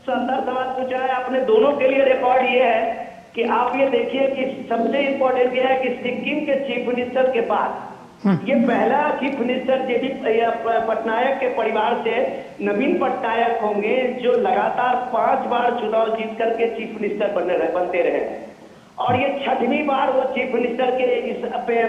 शानदार सवाल पूछा है आपने। दोनों के लिए रिकॉर्ड ये है कि आप ये देखिए कि सबसे इम्पोर्टेंट यह है कि सिक्किम के चीफ मिनिस्टर के बाद ये पहला चीफ मिनिस्टर जेडी पटनायक के परिवार से नवीन पटनायक होंगे जो लगातार 5 बार चुनाव जीत करके चीफ मिनिस्टर बनते रहे, और ये 6वीं बार वो चीफ मिनिस्टर के इस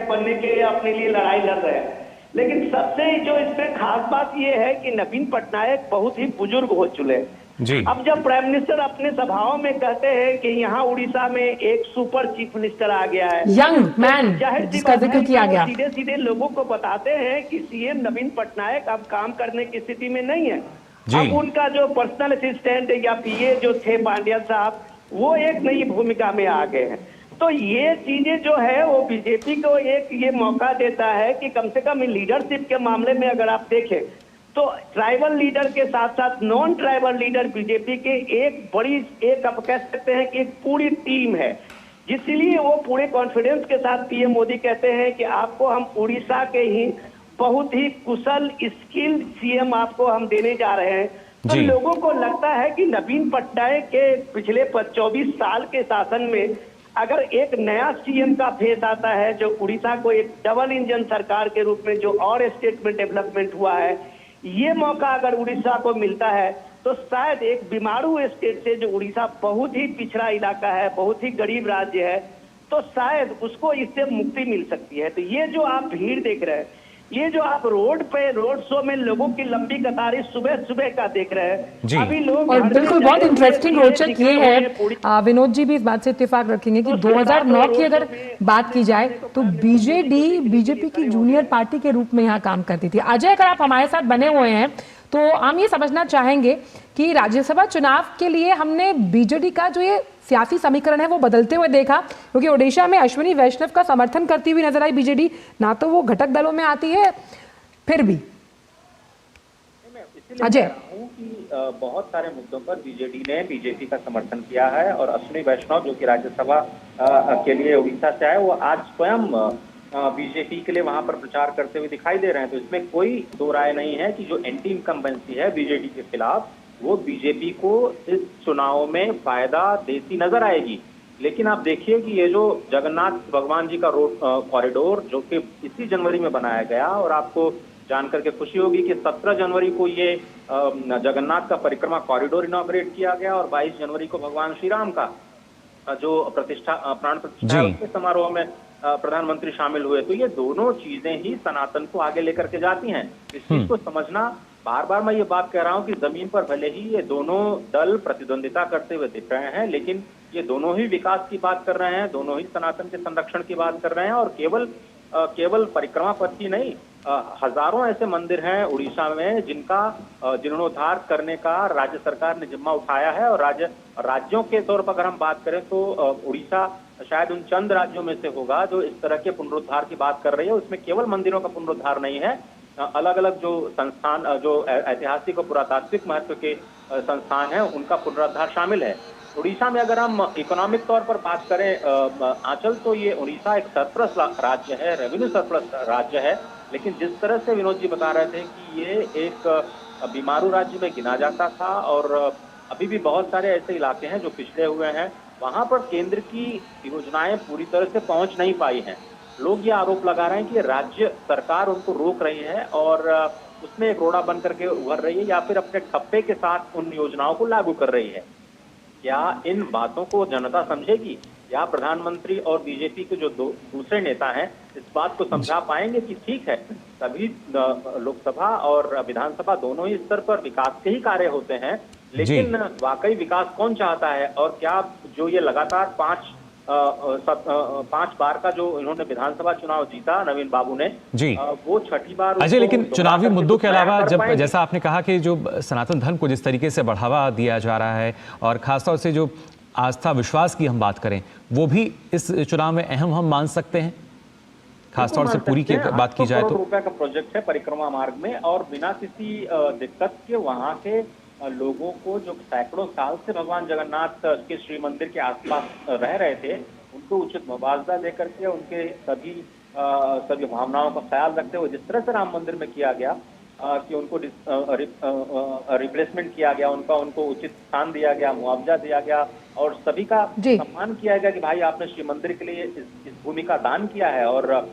बनने के लिए अपने लिए लड़ाई लड़ रहे हैं। लेकिन सबसे जो इसमें खास बात ये है कि नवीन पटनायक बहुत ही बुजुर्ग हो चुके हैं जी। अब जब प्राइम मिनिस्टर अपने सभाओं में कहते हैं कि यहाँ उड़ीसा में एक सुपर चीफ मिनिस्टर आ गया है, यंग मैन जिसका जिक्र किया गया, सीधे सीधे लोगों को बताते हैं कि सीएम नवीन पटनायक अब काम करने की स्थिति में नहीं है। अब उनका जो पर्सनल असिस्टेंट या पीए जो थे पांड्या साहब, वो एक नई भूमिका में आ गए हैं। तो ये चीजें जो है वो बीजेपी को एक ये मौका देता है कि कम से कम लीडरशिप के मामले में अगर आप देखें तो ट्राइबल लीडर के साथ साथ नॉन ट्राइबल लीडर बीजेपी के आप कह सकते हैं कि एक पूरी टीम है, जिसलिए वो पूरे कॉन्फिडेंस के साथ पीएम मोदी कहते हैं कि आपको हम उड़ीसा के ही बहुत ही कुशल स्किल्ड सीएम आपको हम देने जा रहे हैं। तो लोगों को लगता है कि नवीन पटनायक के पिछले 24 साल के शासन में अगर एक नया सीएम का फेस आता है जो उड़ीसा को एक डबल इंजन सरकार के रूप में जो और स्टेट में डेवलपमेंट हुआ है, ये मौका अगर उड़ीसा को मिलता है तो शायद एक बीमारू स्टेट से जो उड़ीसा बहुत ही पिछड़ा इलाका है, बहुत ही गरीब राज्य है, तो शायद उसको इससे मुक्ति मिल सकती है। तो ये जो आप भीड़ देख रहे हैं, ये जो आप रोड शो में लोगों की लंबी कतारें सुबह सुबह का देख रहे हैं, अभी लोग और बिल्कुल बहुत इंटरेस्टिंग रोचक ये है, विनोद जी भी इस बात से इत्तेफाक रखेंगे कि 2009 की अगर बात की जाए तो बीजेडी बीजेपी की जूनियर पार्टी के रूप में यहाँ काम करती थी। अजय, अगर आप हमारे साथ बने हुए हैं तो हम ये समझना चाहेंगे कि राज्यसभा चुनाव के लिए हमने बीजेडी का जो ये सियासी समीकरण है वो बदलते हुए देखा, क्योंकि ओडिशा में अश्विनी वैष्णव का समर्थन करती हुई नजर आई बीजेडी, ना तो वो घटक दलों में आती है फिर भी। अजय, कि बहुत सारे मुद्दों पर बीजेडी ने बीजेपी का समर्थन किया है, और अश्विनी वैष्णव जो कि राज्यसभा के लिए उड़ीसा से आए, वो आज स्वयं बीजेपी के लिए वहां पर प्रचार करते हुए दिखाई दे रहे हैं। तो इसमें कोई दो राय नहीं है कि जो एंटी इनकम्बेंसी है बीजेडी के खिलाफ, वो बीजेपी को इस चुनाव में फायदा देती नजर आएगी। लेकिन आप देखिए कि ये जो जगन्नाथ भगवान जी का रोड कॉरिडोर जो कि इसी जनवरी में बनाया गया, और आपको जानकर के खुशी होगी कि 17 जनवरी को ये जगन्नाथ का परिक्रमा कॉरिडोर इनॉग्रेट किया गया, और 22 जनवरी को भगवान श्री राम का जो प्राण प्रतिष्ठा के समारोह में प्रधानमंत्री शामिल हुए। तो ये दोनों चीजें ही सनातन को आगे लेकर के जाती हैं। इस चीज को समझना, बार बार मैं ये बात कह रहा हूं कि जमीन पर भले ही ये दोनों दल प्रतिद्वंदिता करते हुए दिख रहे हैं, लेकिन ये दोनों ही विकास की बात कर रहे हैं, दोनों ही सनातन के संरक्षण की बात कर रहे हैं। और केवल परिक्रमा पथ ही नहीं, हजारों ऐसे मंदिर हैं उड़ीसा में जिनका जीर्णोद्धार करने का राज्य सरकार ने जिम्मा उठाया है। और राज्यों के तौर पर अगर हम बात करें तो उड़ीसा शायद उन चंद राज्यों में से होगा जो इस तरह के पुनरुद्धार की बात कर रही है। उसमें केवल मंदिरों का पुनरुद्धार नहीं है, अलग अलग जो संस्थान, जो ऐतिहासिक और पुरातात्विक महत्व के संस्थान हैं, उनका पुनरुद्धार शामिल है। उड़ीसा में अगर हम इकोनॉमिक तौर पर बात करें आंचल, तो ये उड़ीसा एक सरप्लस राज्य है, रेवेन्यू सरप्लस राज्य है। लेकिन जिस तरह से विनोद जी बता रहे थे कि ये एक बीमारू राज्य में गिना जाता था, और अभी भी बहुत सारे ऐसे इलाके हैं जो पिछड़े हुए हैं, वहां पर केंद्र की योजनाएं पूरी तरह से पहुंच नहीं पाई हैं। लोग ये आरोप लगा रहे हैं कि राज्य सरकार उनको रोक रही है, और उसमें एक रोड़ा बन करके उभर रही है या फिर अपने ठप्पे के साथ उन योजनाओं को लागू कर रही है? क्या इन बातों को जनता समझेगी? या प्रधानमंत्री और बीजेपी के जो दूसरे नेता हैं इस बात को समझा पाएंगे कि ठीक है, सभी लोकसभा और विधानसभा दोनों ही स्तर पर विकास के ही कार्य होते हैं, लेकिन वाकई विकास कौन चाहता है? और क्या जो ये लगातार 5 बार का जो इन्होंने विधानसभा चुनाव जीता नवीन बाबू ने, जी वो छठी बार अजय, लेकिन चुनावी मुद्दों के अलावा जब जैसा आपने कहा कि जो सनातन धर्म को जिस तरीके से बढ़ावा दिया जा रहा है और खासतौर से जो आस्था विश्वास की हम बात करें, वो भी इस चुनाव में अहम हम मान सकते हैं, खासतौर से पूरी की बात की जाए तो। ₹800 करोड़ का प्रोजेक्ट है परिक्रमा मार्ग में, और बिना किसी दिक्कत के वहां के लोगों को जो सैकड़ों साल से भगवान जगन्नाथ के श्री मंदिर के आसपास रह रहे थे, उनको उचित मुआवजा देकर के उनके सभी भावनाओं का ख्याल रखते हुए जिस तरह से राम मंदिर में किया गया कि उनको रिप्लेसमेंट किया गया, उनको उचित स्थान दिया गया, मुआवजा दिया गया और सभी का सम्मान किया गया कि भाई आपने श्री मंदिर के लिए इस भूमि का दान किया है। और अब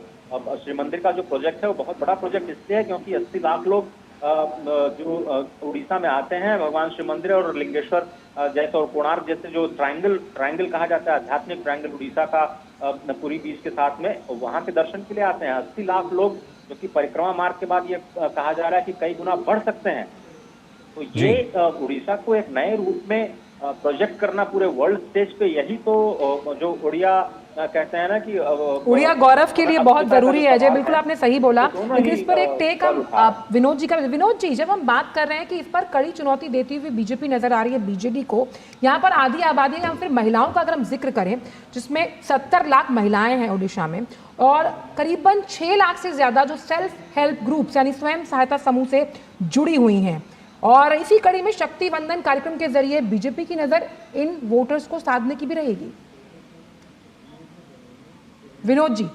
श्री मंदिर का जो प्रोजेक्ट है वो बहुत बड़ा प्रोजेक्ट इसलिए है क्योंकि 80 लाख लोग जो उड़ीसा में आते हैं भगवान श्री मंदिर और लिंगेश्वर जैसे और कोणार्क जैसे जो ट्रायंगल कहा जाता है, आध्यात्मिक ट्रायंगल उड़ीसा का पुरी बीच के साथ में, वहां के दर्शन के लिए आते हैं 80 लाख लोग, जो कि परिक्रमा मार्ग के बाद ये कहा जा रहा है कि कई गुना बढ़ सकते हैं। तो ये उड़ीसा को एक नए रूप में प्रोजेक्ट करना पूरे वर्ल्ड स्टेज पे, यही तो जो उड़िया कहते हैं ना कि उड़िया गौरव के लिए बहुत जरूरी है। अजय, बिल्कुल आपने सही बोला, लेकिन इस पर एक टेक हम विनोद जी का। विनोद जी, जब हम बात कर रहे हैं कि इस पर कड़ी चुनौती देती हुई बीजेपी नजर आ रही है बीजेडी को, यहाँ पर आधी आबादी या फिर महिलाओं का अगर हम जिक्र करें, जिसमें 70 लाख महिलाएं हैं उड़ीसा में और करीबन 6 लाख से ज्यादा जो सेल्फ हेल्प ग्रुप्स यानी स्वयं सहायता समूह से जुड़ी हुई हैं, और इसी कड़ी में शक्ति वंदन कार्यक्रम के जरिए बीजेपी की नजर इन वोटर्स को साधने की भी रहेगी। विनोद जी,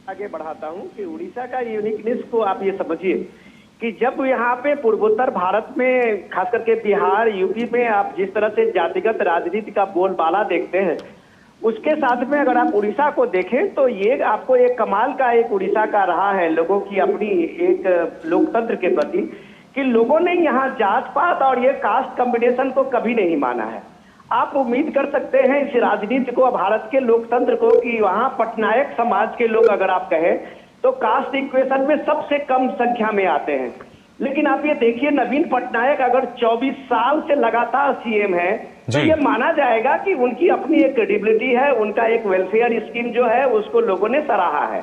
आगे बढ़ाता हूं कि उड़ीसा का यूनिकनेस को आप ये समझिए कि जब यहाँ पे पूर्वोत्तर भारत में खास करके बिहार, यूपी में आप जिस तरह से जातिगत राजनीति का बोलबाला देखते हैं, उसके साथ में अगर आप उड़ीसा को देखें तो ये आपको एक कमाल का एक उड़ीसा का रहा है लोगों की अपनी एक लोकतंत्र के प्रति, कि लोगों ने यहाँ जात पात और ये कास्ट कॉम्बिनेशन को कभी नहीं माना है। आप उम्मीद कर सकते हैं इस राजनीति को, भारत के लोकतंत्र को, कि वहाँ पटनायक समाज के लोग अगर आप कहें तो कास्ट इक्वेशन में सबसे कम संख्या में आते हैं। लेकिन आप ये देखिए, नवीन पटनायक अगर 24 साल से लगातार सीएम है तो ये माना जाएगा कि उनकी अपनी एक क्रेडिबिलिटी है, उनका एक वेलफेयर स्कीम जो है उसको लोगों ने सराहा है।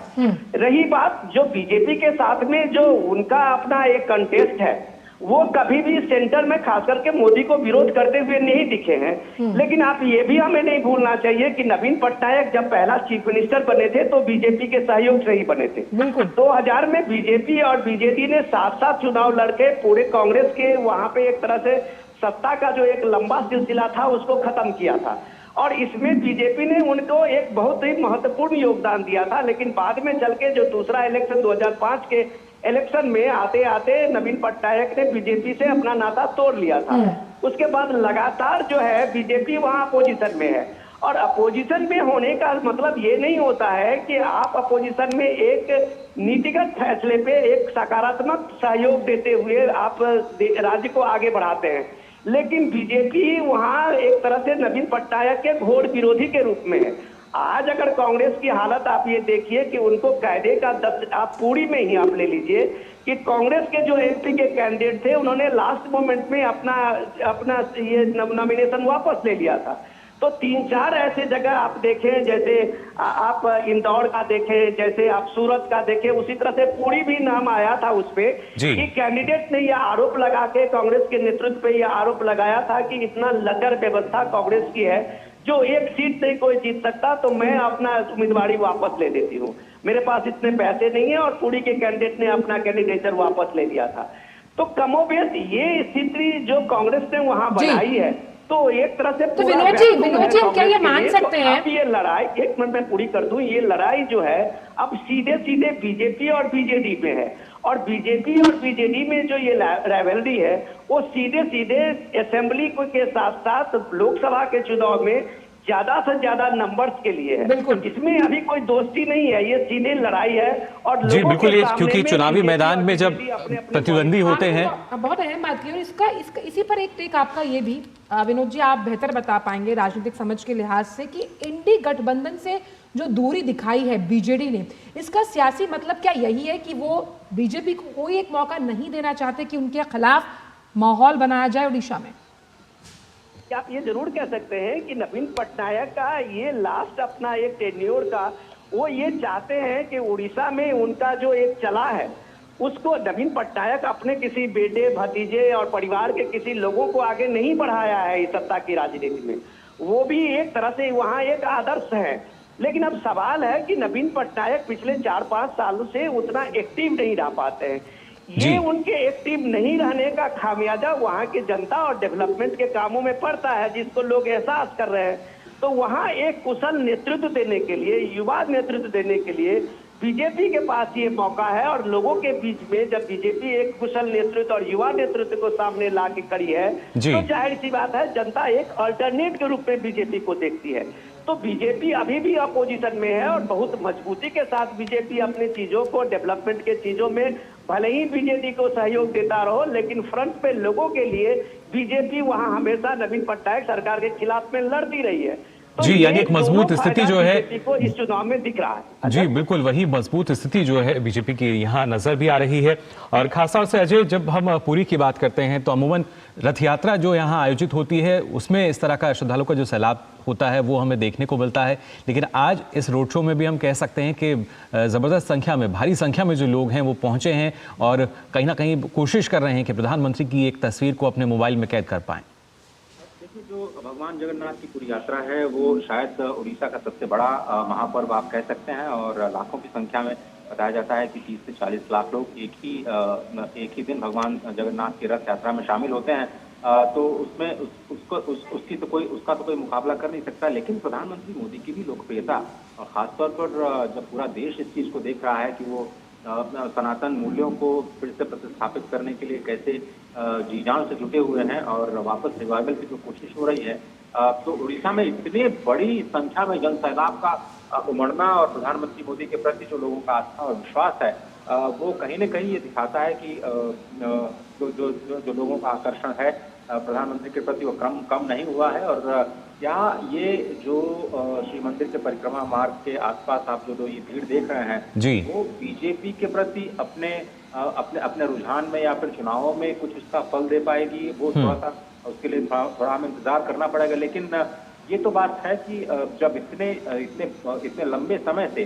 रही बात जो बीजेपी के साथ में जो उनका अपना एक कंटेस्ट है, वो कभी भी सेंटर में खास करके मोदी को विरोध करते हुए नहीं दिखे हैं। लेकिन आप ये भी हमें नहीं भूलना चाहिए कि नवीन पटनायक जब पहला चीफ मिनिस्टर बने थे तो बीजेपी के सहयोग से ही बने थे। 2000 में बीजेपी और बीजेडी ने साथ साथ चुनाव लड़के पूरे कांग्रेस के वहां पे एक तरह से सत्ता का जो एक लंबा सिलसिला था उसको खत्म किया था, और इसमें बीजेपी ने उनको एक बहुत ही महत्वपूर्ण योगदान दिया था। लेकिन बाद में चल के जो दूसरा इलेक्शन 2005 के इलेक्शन में आते आते नवीन पटनायक ने बीजेपी से अपना नाता तोड़ लिया था। उसके बाद लगातार जो है बीजेपी वहां अपोजिशन में है, और अपोजिशन में होने का मतलब ये नहीं होता है कि आप अपोजिशन में एक नीतिगत फैसले पे एक सकारात्मक सहयोग देते हुए आप राज्य को आगे बढ़ाते हैं। लेकिन बीजेपी वहां एक तरह से नवीन पटनायक के घोर विरोधी के रूप में है। आज अगर कांग्रेस की हालत आप ये देखिए कि उनको कायदे का 10 आप पूरी में ही आप ले लीजिए कि कांग्रेस के जो एमपी के कैंडिडेट थे उन्होंने लास्ट मोमेंट में अपना ये नॉमिनेशन वापस ले लिया था। तो 3-4 ऐसे जगह आप देखें, जैसे आप इंदौर का देखें, जैसे आप सूरत का देखें, उसी तरह से पूरी भी नाम आया था उस पे कि कैंडिडेट ने यह आरोप लगा के कांग्रेस के नेतृत्व पे यह आरोप लगाया था कि इतना लचर व्यवस्था कांग्रेस की है, जो एक सीट नहीं कोई जीत सकता, तो मैं अपना उम्मीदवारी वापस ले देती हूँ, मेरे पास इतने पैसे नहीं है, और पूरी के कैंडिडेट ने अपना कैंडिडेचर वापस ले लिया था। तो कमोबेश ये स्थिति जो कांग्रेस ने वहां बनाई है, तो एक तरह से तो विनोद जी क्या ये मान सकते हैं? अब ये लड़ाई, एक मिनट में पूरी कर दूं, ये लड़ाई जो है अब सीधे सीधे बीजेपी और बीजेडी पे है, और बीजेपी और बीजेडी में जो ये राइवलरी है वो सीधे सीधे असेंबली के साथ साथ लोकसभा के चुनाव में ज्यादा से ज्यादा नंबर्स के लिए है। बिल्कुल। इसमें अभी कोई दोस्ती नहीं है, ये सीधे लड़ाई है। और जी लोगों बिल्कुल, के ये सामने क्योंकि में चुनावी बीजेपी मैदान और में जब बीजेपी अपने प्रतिद्वंदी होते हैं। बहुत अहम बात की, और इसका इसी पर एक टेक आपका ये भी विनोद जी, आप बेहतर बता पाएंगे राजनीतिक समझ के लिहाज से कि इंडी गठबंधन से जो दूरी दिखाई है बीजेडी ने, इसका सियासी मतलब क्या यही है कि वो बीजेपी को कोई एक मौका नहीं देना चाहते कि उनके खिलाफ माहौल बनाया जाए उड़ीसा में? क्या आप ये जरूर कह सकते हैं कि नवीन पटनायक का ये लास्ट अपना एक टेन्योर का वो ये चाहते हैं कि उड़ीसा में उनका जो एक चला है उसको नवीन पटनायक अपने किसी बेटे भतीजे और परिवार के किसी लोगों को आगे नहीं बढ़ाया है इस सत्ता की राजनीति में। वो भी एक तरह से वहाँ एक आदर्श है। लेकिन अब सवाल है कि नवीन पटनायक पिछले 4-5 सालों से उतना एक्टिव नहीं रह पाते हैं। ये उनके एक्टिव नहीं रहने का खामियाजा वहाँ की जनता और डेवलपमेंट के कामों में पड़ता है, जिसको लोग एहसास कर रहे हैं। तो वहाँ एक कुशल नेतृत्व देने के लिए, युवा नेतृत्व देने के लिए बीजेपी के पास ये मौका है। और लोगों के बीच में जब बीजेपी एक कुशल नेतृत्व और युवा नेतृत्व को सामने ला के खड़ी है, तो जाहिर सी बात है जनता एक अल्टरनेट के रूप में बीजेपी को देखती है। तो बीजेपी अभी भी अपोजिशन में है और बहुत मजबूती के साथ बीजेपी अपने चीजों को, डेवलपमेंट के चीजों में भले ही बीजेपी को सहयोग देता रहो, लेकिन फ्रंट पे लोगों के लिए बीजेपी वहां हमेशा नवीन पटनायक सरकार के खिलाफ में लड़ती रही है। तो जी, यानी एक मजबूत स्थिति जो है बीजेपी को इस चुनाव में दिख रहा है। जी बिल्कुल, वही मजबूत स्थिति जो है बीजेपी की यहाँ नजर भी आ रही है। और खासतौर से अजय, जब हम पुरी की बात करते हैं तो अमूमन रथ यात्रा जो यहाँ आयोजित होती है उसमें इस तरह का श्रद्धालुओं का जो सैलाब होता है वो हमें देखने को मिलता है। लेकिन आज इस रोड शो में भी हम कह सकते हैं कि ज़बरदस्त संख्या में, भारी संख्या में जो लोग हैं वो पहुंचे हैं और कहीं ना कहीं कोशिश कर रहे हैं कि प्रधानमंत्री की एक तस्वीर को अपने मोबाइल में कैद कर पाएं। देखिए, जो भगवान जगन्नाथ की पूरी यात्रा है वो शायद उड़ीसा का सबसे बड़ा महापर्व आप कह सकते हैं। और लाखों की संख्या में बताया जाता है कि 30 से 40 लाख लोग एक ही दिन भगवान जगन्नाथ की रथ यात्रा में शामिल होते हैं। तो उसमें उसका तो कोई मुकाबला कर नहीं सकता। लेकिन प्रधानमंत्री मोदी की भी लोकप्रियता, और खासतौर पर जब पूरा देश इस चीज को देख रहा है कि वो सनातन मूल्यों को फिर से प्रतिस्थापित करने के लिए कैसे जी जान से जुटे हुए हैं और वापस रिवाइवल की जो कोशिश हो रही है, तो उड़ीसा में इतनी बड़ी संख्या में जन सैलाब का उमड़ना और प्रधानमंत्री मोदी के प्रति जो लोगों का आस्था और विश्वास है, वो कहीं न कहीं ये दिखाता है कि जो लोगों का आकर्षण है प्रधानमंत्री के प्रति वो कम नहीं हुआ है। और यहाँ ये जो श्री मंदिर के परिक्रमा मार्ग के आसपास आप जो ये भीड़ देख रहे हैं जी, वो बीजेपी के प्रति अपने रुझान में या फिर चुनावों में कुछ इसका फल दे पाएगी, वो थोड़ा सा उसके लिए थोड़ा हमें इंतजार करना पड़ेगा। लेकिन ये तो बात है कि जब इतने लंबे समय से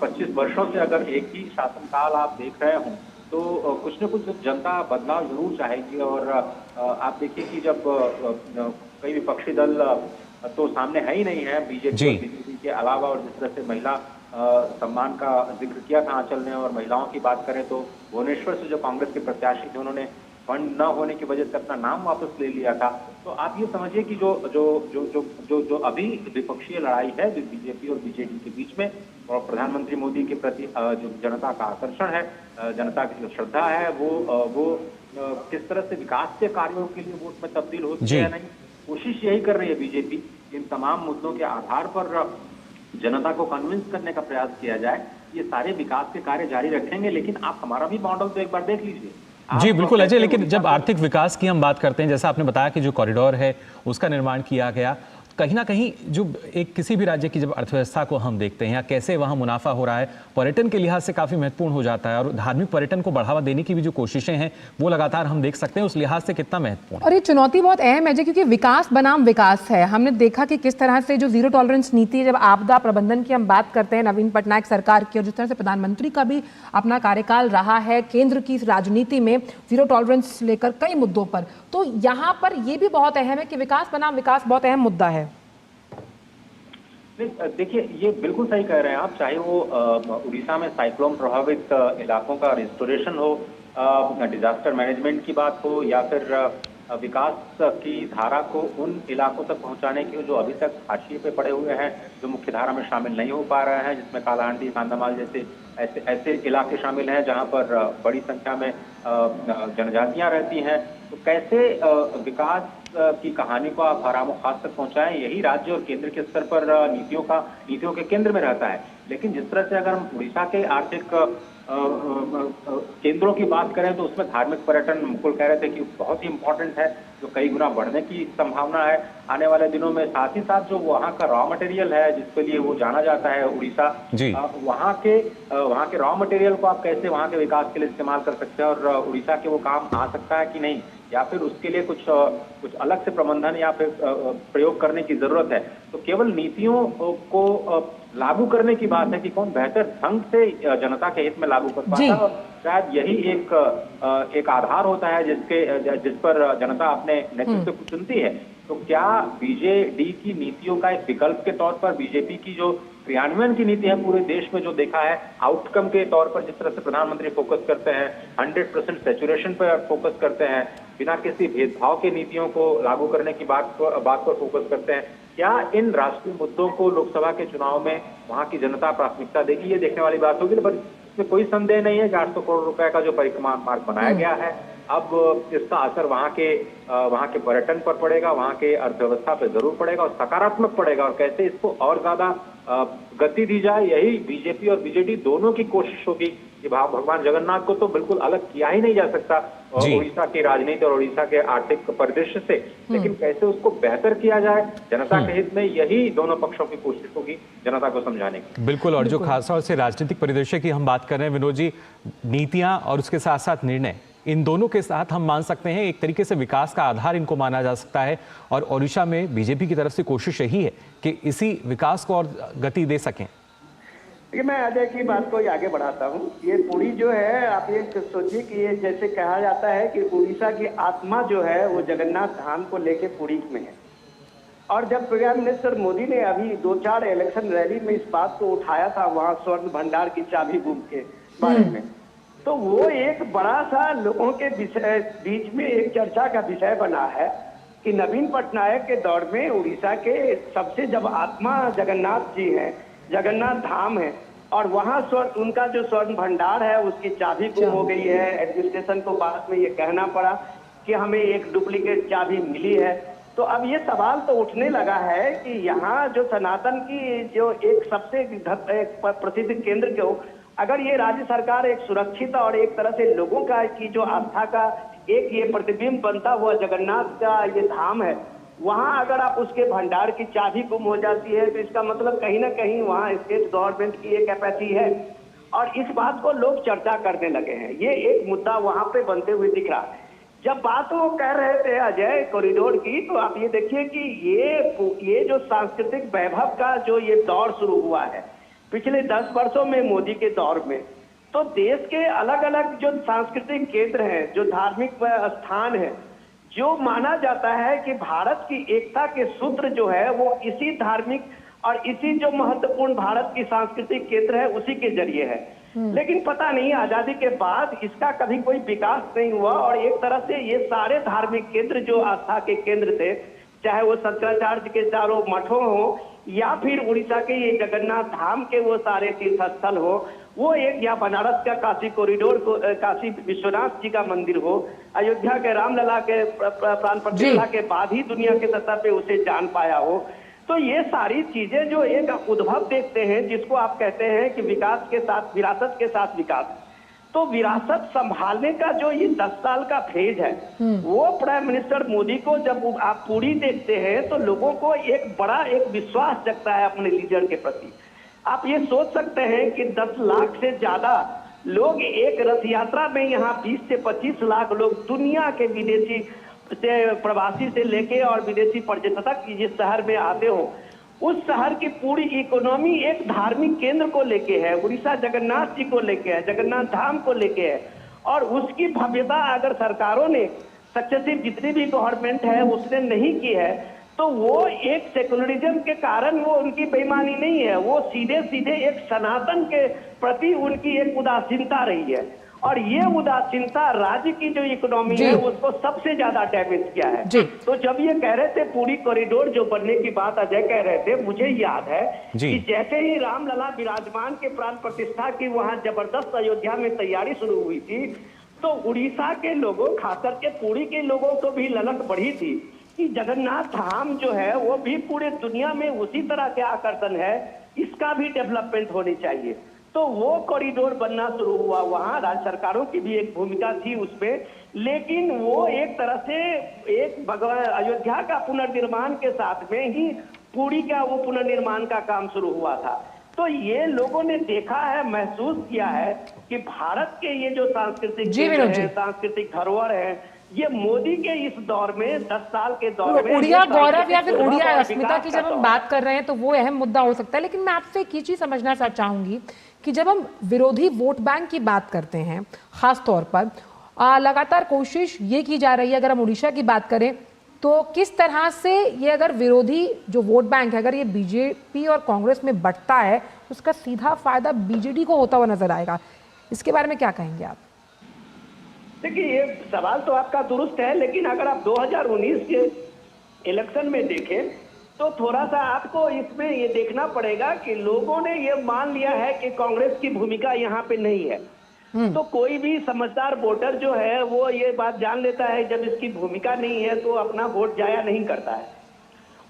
25 वर्षों से अगर एक ही शासनकाल आप देख रहे हो तो कुछ न कुछ जनता बदलाव जरूर चाहेगी। और आप देखिए कि जब कई विपक्षी दल तो सामने है ही नहीं है बीजेपी के अलावा, और जिस तरह से महिला सम्मान का जिक्र किया था आंचल ने, और महिलाओं की बात करें तो भुवनेश्वर से जो कांग्रेस के प्रत्याशी थे उन्होंने फंड न होने की वजह से अपना नाम वापस ले लिया था। तो आप ये समझिए कि जो अभी विपक्षीय लड़ाई है जो बीजेपी और बीजेडी के बीच में, और प्रधानमंत्री मोदी के प्रति जो जनता का आकर्षण है, जनता की जो श्रद्धा है, वो किस तरह से विकास के कार्यों के लिए वोट में तब्दील होती है नहीं, कोशिश यही कर रही है बीजेपी। इन तमाम मुद्दों के आधार पर जनता को कन्विंस करने का प्रयास किया जाए। ये सारे विकास के कार्य जारी रखेंगे, लेकिन आप हमारा भी मॉडल तो एक बार देख लीजिए। जी बिल्कुल अजय, लेकिन जब आर्थिक विकास की हम बात करते हैं, जैसा आपने बताया कि जो कॉरिडोर है उसका निर्माण किया गया, कहीं ना कहीं जो एक किसी भी राज्य की जब अर्थव्यवस्था को हम देखते हैं या कैसे वहाँ मुनाफा हो रहा है, पर्यटन के लिहाज से काफ़ी महत्वपूर्ण हो जाता है। और धार्मिक पर्यटन को बढ़ावा देने की भी जो कोशिशें हैं वो लगातार हम देख सकते हैं, उस लिहाज से कितना महत्वपूर्ण। और ये चुनौती बहुत अहम है क्योंकि विकास बनाम विकास है। हमने देखा कि किस तरह से जो जीरो टॉलरेंस नीति, जब आपदा प्रबंधन की हम बात करते हैं नवीन पटनायक सरकार की, और जिस तरह से प्रधानमंत्री का भी अपना कार्यकाल रहा है केंद्र की राजनीति में जीरो टॉलरेंस लेकर कई मुद्दों पर, तो यहाँ पर यह भी बहुत अहम है कि विकास बनाम विकास बहुत अहम मुद्दा है। देखिए, ये बिल्कुल सही कह रहे हैं आप, चाहे वो उड़ीसा में साइक्लोन प्रभावित इलाकों का रिस्टोरेशन हो, डिजास्टर मैनेजमेंट की बात हो, या फिर विकास की धारा को उन इलाकों तक पहुंचाने की जो अभी तक हाशिए पे पड़े हुए हैं, जो मुख्य धारा में शामिल नहीं हो पा रहे हैं, जिसमें कालाहांडी, कांधामाल जैसे ऐसे इलाके शामिल हैं जहां पर बड़ी संख्या में जनजातियां रहती हैं। तो कैसे विकास की कहानी को आप आराम खास तक पहुंचाएं, यही राज्य और केंद्र के स्तर पर नीतियों के केंद्र में रहता है। लेकिन जिस तरह से अगर हम उड़ीसा के आर्थिक केंद्रों की बात करें तो उसमें धार्मिक पर्यटन मुकुल कह रहे थे कि बहुत ही इंपॉर्टेंट है, जो कई गुना बढ़ने की संभावना है आने वाले दिनों में। साथ ही साथ जो वहाँ का रॉ मटेरियल है जिसके लिए वो जाना जाता है उड़ीसा, वहाँ के रॉ मटेरियल को आप कैसे वहाँ के विकास के लिए इस्तेमाल कर सकते हैं और उड़ीसा के वो काम आ सकता है कि नहीं, या फिर उसके लिए कुछ अलग से प्रबंधन या फिर प्रयोग करने की जरूरत है। तो केवल नीतियों को लागू करने की बात है कि कौन बेहतर ढंग से जनता के हित में लागू कर पाता है, और शायद यही एक आधार होता है जिस पर जनता अपने नेतृत्व को चुनती है। तो क्या बीजेडी की नीतियों का एक विकल्प के तौर पर बीजेपी की जो क्रियान्वयन की नीति है पूरे देश में जो देखा है, आउटकम के तौर पर जिस तरह से प्रधानमंत्री फोकस करते हैं, 100% सैचुरेशन पर फोकस करते हैं, बिना किसी भेदभाव के नीतियों को लागू करने की बात पर फोकस करते हैं, क्या इन राष्ट्रीय मुद्दों को लोकसभा के चुनाव में वहां की जनता प्राथमिकता देगी, ये देखने वाली बात होगी। पर इसमें कोई संदेह नहीं है कि 800 करोड़ रुपए का जो परिक्रमा मार्ग बनाया गया है, अब इसका असर वहाँ के पर्यटन पर पड़ेगा, वहाँ के अर्थव्यवस्था पर जरूर पड़ेगा और सकारात्मक पड़ेगा। और कैसे इसको और ज्यादा गति दी जाए, यही बीजेपी और बीजेडी दोनों की कोशिश होगी। कि भगवान जगन्नाथ को तो बिल्कुल अलग किया ही नहीं जा सकता उड़ीसा की राजनीति और उड़ीसा के आर्थिक परिदृश्य से, लेकिन कैसे उसको बेहतर किया जाए जनता के हित में, यही दोनों पक्षों की कोशिश होगी जनता को समझाने की। बिल्कुल। और जो खासतौर से राजनीतिक परिदृश्य की हम बात कर रहे हैं विनोद जी, नीतियां और उसके साथ साथ निर्णय, इन दोनों के साथ हम मान सकते हैं एक तरीके से विकास का आधार इनको माना जा सकता है। और ओडिशा में बीजेपी की तरफ से कोशिश यही है कि इसी विकास को और गति दे सकें। देखिए, मैं अजय की बात को आगे बढ़ाता हूँ। ये पुरी जो है, आप ये सोचिए कि ये जैसे कहा जाता है कि उड़ीसा की आत्मा जो है वो जगन्नाथ धाम को लेके पुरी में है। और जब प्रधानमंत्री मोदी ने अभी 2-4 इलेक्शन रैली में इस बात को उठाया था, वहाँ स्वर्ण भंडार की चाबी गुम के बारे में, तो वो एक बड़ा सा लोगों के बीच में एक चर्चा का विषय बना है कि नवीन पटनायक के दौर में उड़ीसा के सबसे जब आत्मा जगन्नाथ जी हैं, जगन्नाथ धाम है, और वहाँ उनका जो स्वर्ण भंडार है उसकी चाबी गुम हो गई है। एडमिनिस्ट्रेशन को बाद में ये कहना पड़ा कि हमें एक डुप्लीकेट चाबी मिली है। तो अब ये सवाल तो उठने लगा है कि यहाँ जो सनातन की जो एक सबसे प्रसिद्ध केंद्र को, अगर ये राज्य सरकार एक सुरक्षित और एक तरह से लोगों का की जो आस्था का एक ये प्रतिबिंब बनता हुआ जगन्नाथ का ये धाम है, वहाँ अगर आप उसके भंडार की चाबी गुम हो जाती है तो इसका मतलब कहीं ना कहीं वहाँ स्टेट गवर्नमेंट की एक कैपेसिटी है, और इस बात को लोग चर्चा करने लगे हैं। ये एक मुद्दा वहाँ पे बनते हुए दिख रहा है। जब बात वो कह रहे थे अजय कॉरिडोर की, तो आप ये देखिए कि ये जो सांस्कृतिक वैभव का जो ये दौर शुरू हुआ है पिछले 10 वर्षों में मोदी के दौर में, तो देश के अलग अलग जो सांस्कृतिक केंद्र हैं, जो धार्मिक स्थान है, जो माना जाता है कि भारत की एकता के सूत्र जो है वो इसी धार्मिक और इसी जो महत्वपूर्ण भारत की सांस्कृतिक केंद्र है उसी के जरिए है। लेकिन पता नहीं आजादी के बाद इसका कभी कोई विकास नहीं हुआ, और एक तरह से ये सारे धार्मिक केंद्र जो आस्था के केंद्र थे, चाहे वो शंकराचार्य के चारों मठों हो या फिर उड़ीसा के ये जगन्नाथ धाम के वो सारे तीर्थ स्थल हो, वो एक या बनारस का काशी कॉरिडोर को काशी विश्वनाथ जी का मंदिर हो, अयोध्या के रामलला के प्राण प्रतिष्ठा के बाद ही दुनिया के सतह पे उसे जान पाया हो। तो ये सारी चीजें जो एक उद्भव देखते हैं, जिसको आप कहते हैं कि विकास के साथ विरासत के साथ विकास, तो विरासत संभालने का जो ये 10 साल का फेज है, वो प्राइम मिनिस्टर मोदी को जब आप पूरी देखते हैं तो लोगों को एक बड़ा एक विश्वास जगता है अपने लीडर के प्रति। आप ये सोच सकते हैं कि 10 लाख से ज्यादा लोग एक रथ यात्रा में यहाँ 20 से 25 लाख लोग दुनिया के विदेशी से प्रवासी से लेके और विदेशी पर्यटक जिस शहर में आते हो, उस शहर की पूरी इकोनॉमी एक धार्मिक केंद्र को लेके है, उड़ीसा जगन्नाथ जी को लेके है, जगन्नाथ धाम को लेके है। और उसकी भव्यता अगर सरकारों ने सक्सेसिव जितनी भी गवर्नमेंट है उसने नहीं की है, तो वो एक सेकुलरिज्म के कारण वो उनकी बेईमानी नहीं है, वो सीधे सीधे एक सनातन के प्रति उनकी एक उदासीनता रही है। और ये उदासीनता राज्य की जो इकोनॉमी है उसको सबसे ज्यादा डैमेज किया है। तो जब ये कह रहे थे पूरी कॉरिडोर जो बनने की बात अजय कह रहे थे, मुझे याद है कि जैसे ही रामलला विराजमान के प्राण प्रतिष्ठा की वहां जबरदस्त अयोध्या में तैयारी शुरू हुई थी, तो उड़ीसा के लोगों, खासकर के पुरी के लोगों को भी ललक बढ़ी थी कि जगन्नाथ धाम जो है वो भी पूरे दुनिया में उसी तरह के आकर्षण है, इसका भी डेवलपमेंट होनी चाहिए। तो वो कॉरिडोर बनना शुरू हुआ, वहां राज्य सरकारों की भी एक भूमिका थी उसमें, लेकिन वो एक तरह से एक भगवान अयोध्या का पुनर्निर्माण के साथ में ही पुरी का वो पुनर्निर्माण का काम शुरू हुआ था। तो ये लोगों ने देखा है, महसूस किया है कि भारत के ये जो सांस्कृतिक धरोहर है, ये मोदी के इस दौर में 10 साल के दौर में उड़िया गौरव या फिर उड़िया अस्मिता की जब हम बात कर रहे हैं तो वो अहम मुद्दा हो सकता है। लेकिन मैं आपसे एक ही चीज समझना चाहूंगी कि जब हम विरोधी वोट बैंक की बात करते हैं, खास तौर पर लगातार कोशिश ये की जा रही है, अगर हम उड़ीसा की बात करें तो किस तरह से ये अगर विरोधी जो वोट बैंक है अगर ये बीजेपी और कांग्रेस में बंटता है उसका सीधा फायदा बीजेडी को होता हुआ नजर आएगा। इसके बारे में क्या कहेंगे आप? देखिए, ये सवाल तो आपका दुरुस्त है, लेकिन अगर आप 2019 के इलेक्शन में देखें तो थोड़ा सा आपको इसमें ये देखना पड़ेगा कि लोगों ने ये मान लिया है कि कांग्रेस की भूमिका यहाँ पे नहीं है। तो कोई भी समझदार वोटर जो है वो ये बात जान लेता है जब इसकी भूमिका नहीं है तो अपना वोट जाया नहीं करता है।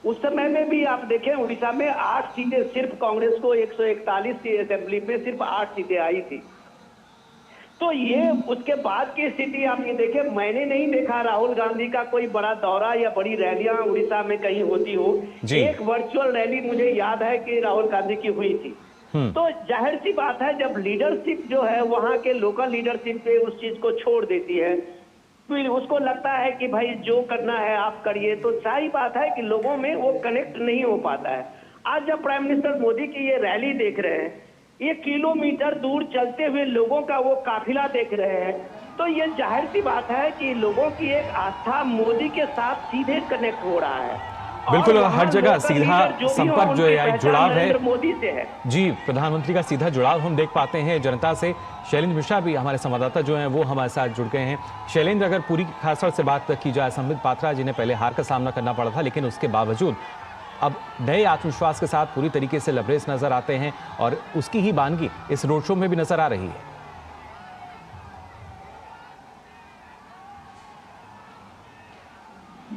उस समय में भी आप देखें उड़ीसा में 8 सीटें सिर्फ कांग्रेस को 141 की असेंबली में सिर्फ 8 सीटें आई थी। तो ये उसके बाद की स्थिति आप ये देखें, मैंने नहीं देखा राहुल गांधी का कोई बड़ा दौरा या बड़ी रैलियां उड़ीसा में कहीं होती हो। एक वर्चुअल रैली मुझे याद है कि राहुल गांधी की हुई थी। तो जाहिर सी बात है जब लीडरशिप जो है वहां के लोकल लीडरशिप पे उस चीज को छोड़ देती है, फिर उसको लगता है कि भाई जो करना है आप करिए, तो सही बात है कि लोगों में वो कनेक्ट नहीं हो पाता है। आज जब प्राइम मिनिस्टर मोदी की ये रैली देख रहे हैं, ये किलोमीटर दूर चलते हुए लोगों का वो काफिला देख रहे हैं, तो ये जाहिर सी बात है कि लोगों की एक आस्था मोदी के साथ सीधे कनेक्ट हो रहा है। बिल्कुल, हर जगह सीधा संपर्क जो है, जुड़ाव है मोदी से है। जी, प्रधानमंत्री का सीधा जुड़ाव हम देख पाते हैं जनता से। शैलेंद्र मिश्रा भी हमारे संवाददाता जो हैं वो हमारे साथ जुड़ गए हैं। शैलेंद्र, अगर पूरी खासतौर से बात की जाए, संबित पात्रा जिन्हें पहले हार का सामना करना पड़ा था, लेकिन उसके बावजूद अब नए आत्मविश्वास के साथ पूरी तरीके से लबरेज नजर आते हैं और उसकी ही बानगी इस रोड शो में भी नजर आ रही है।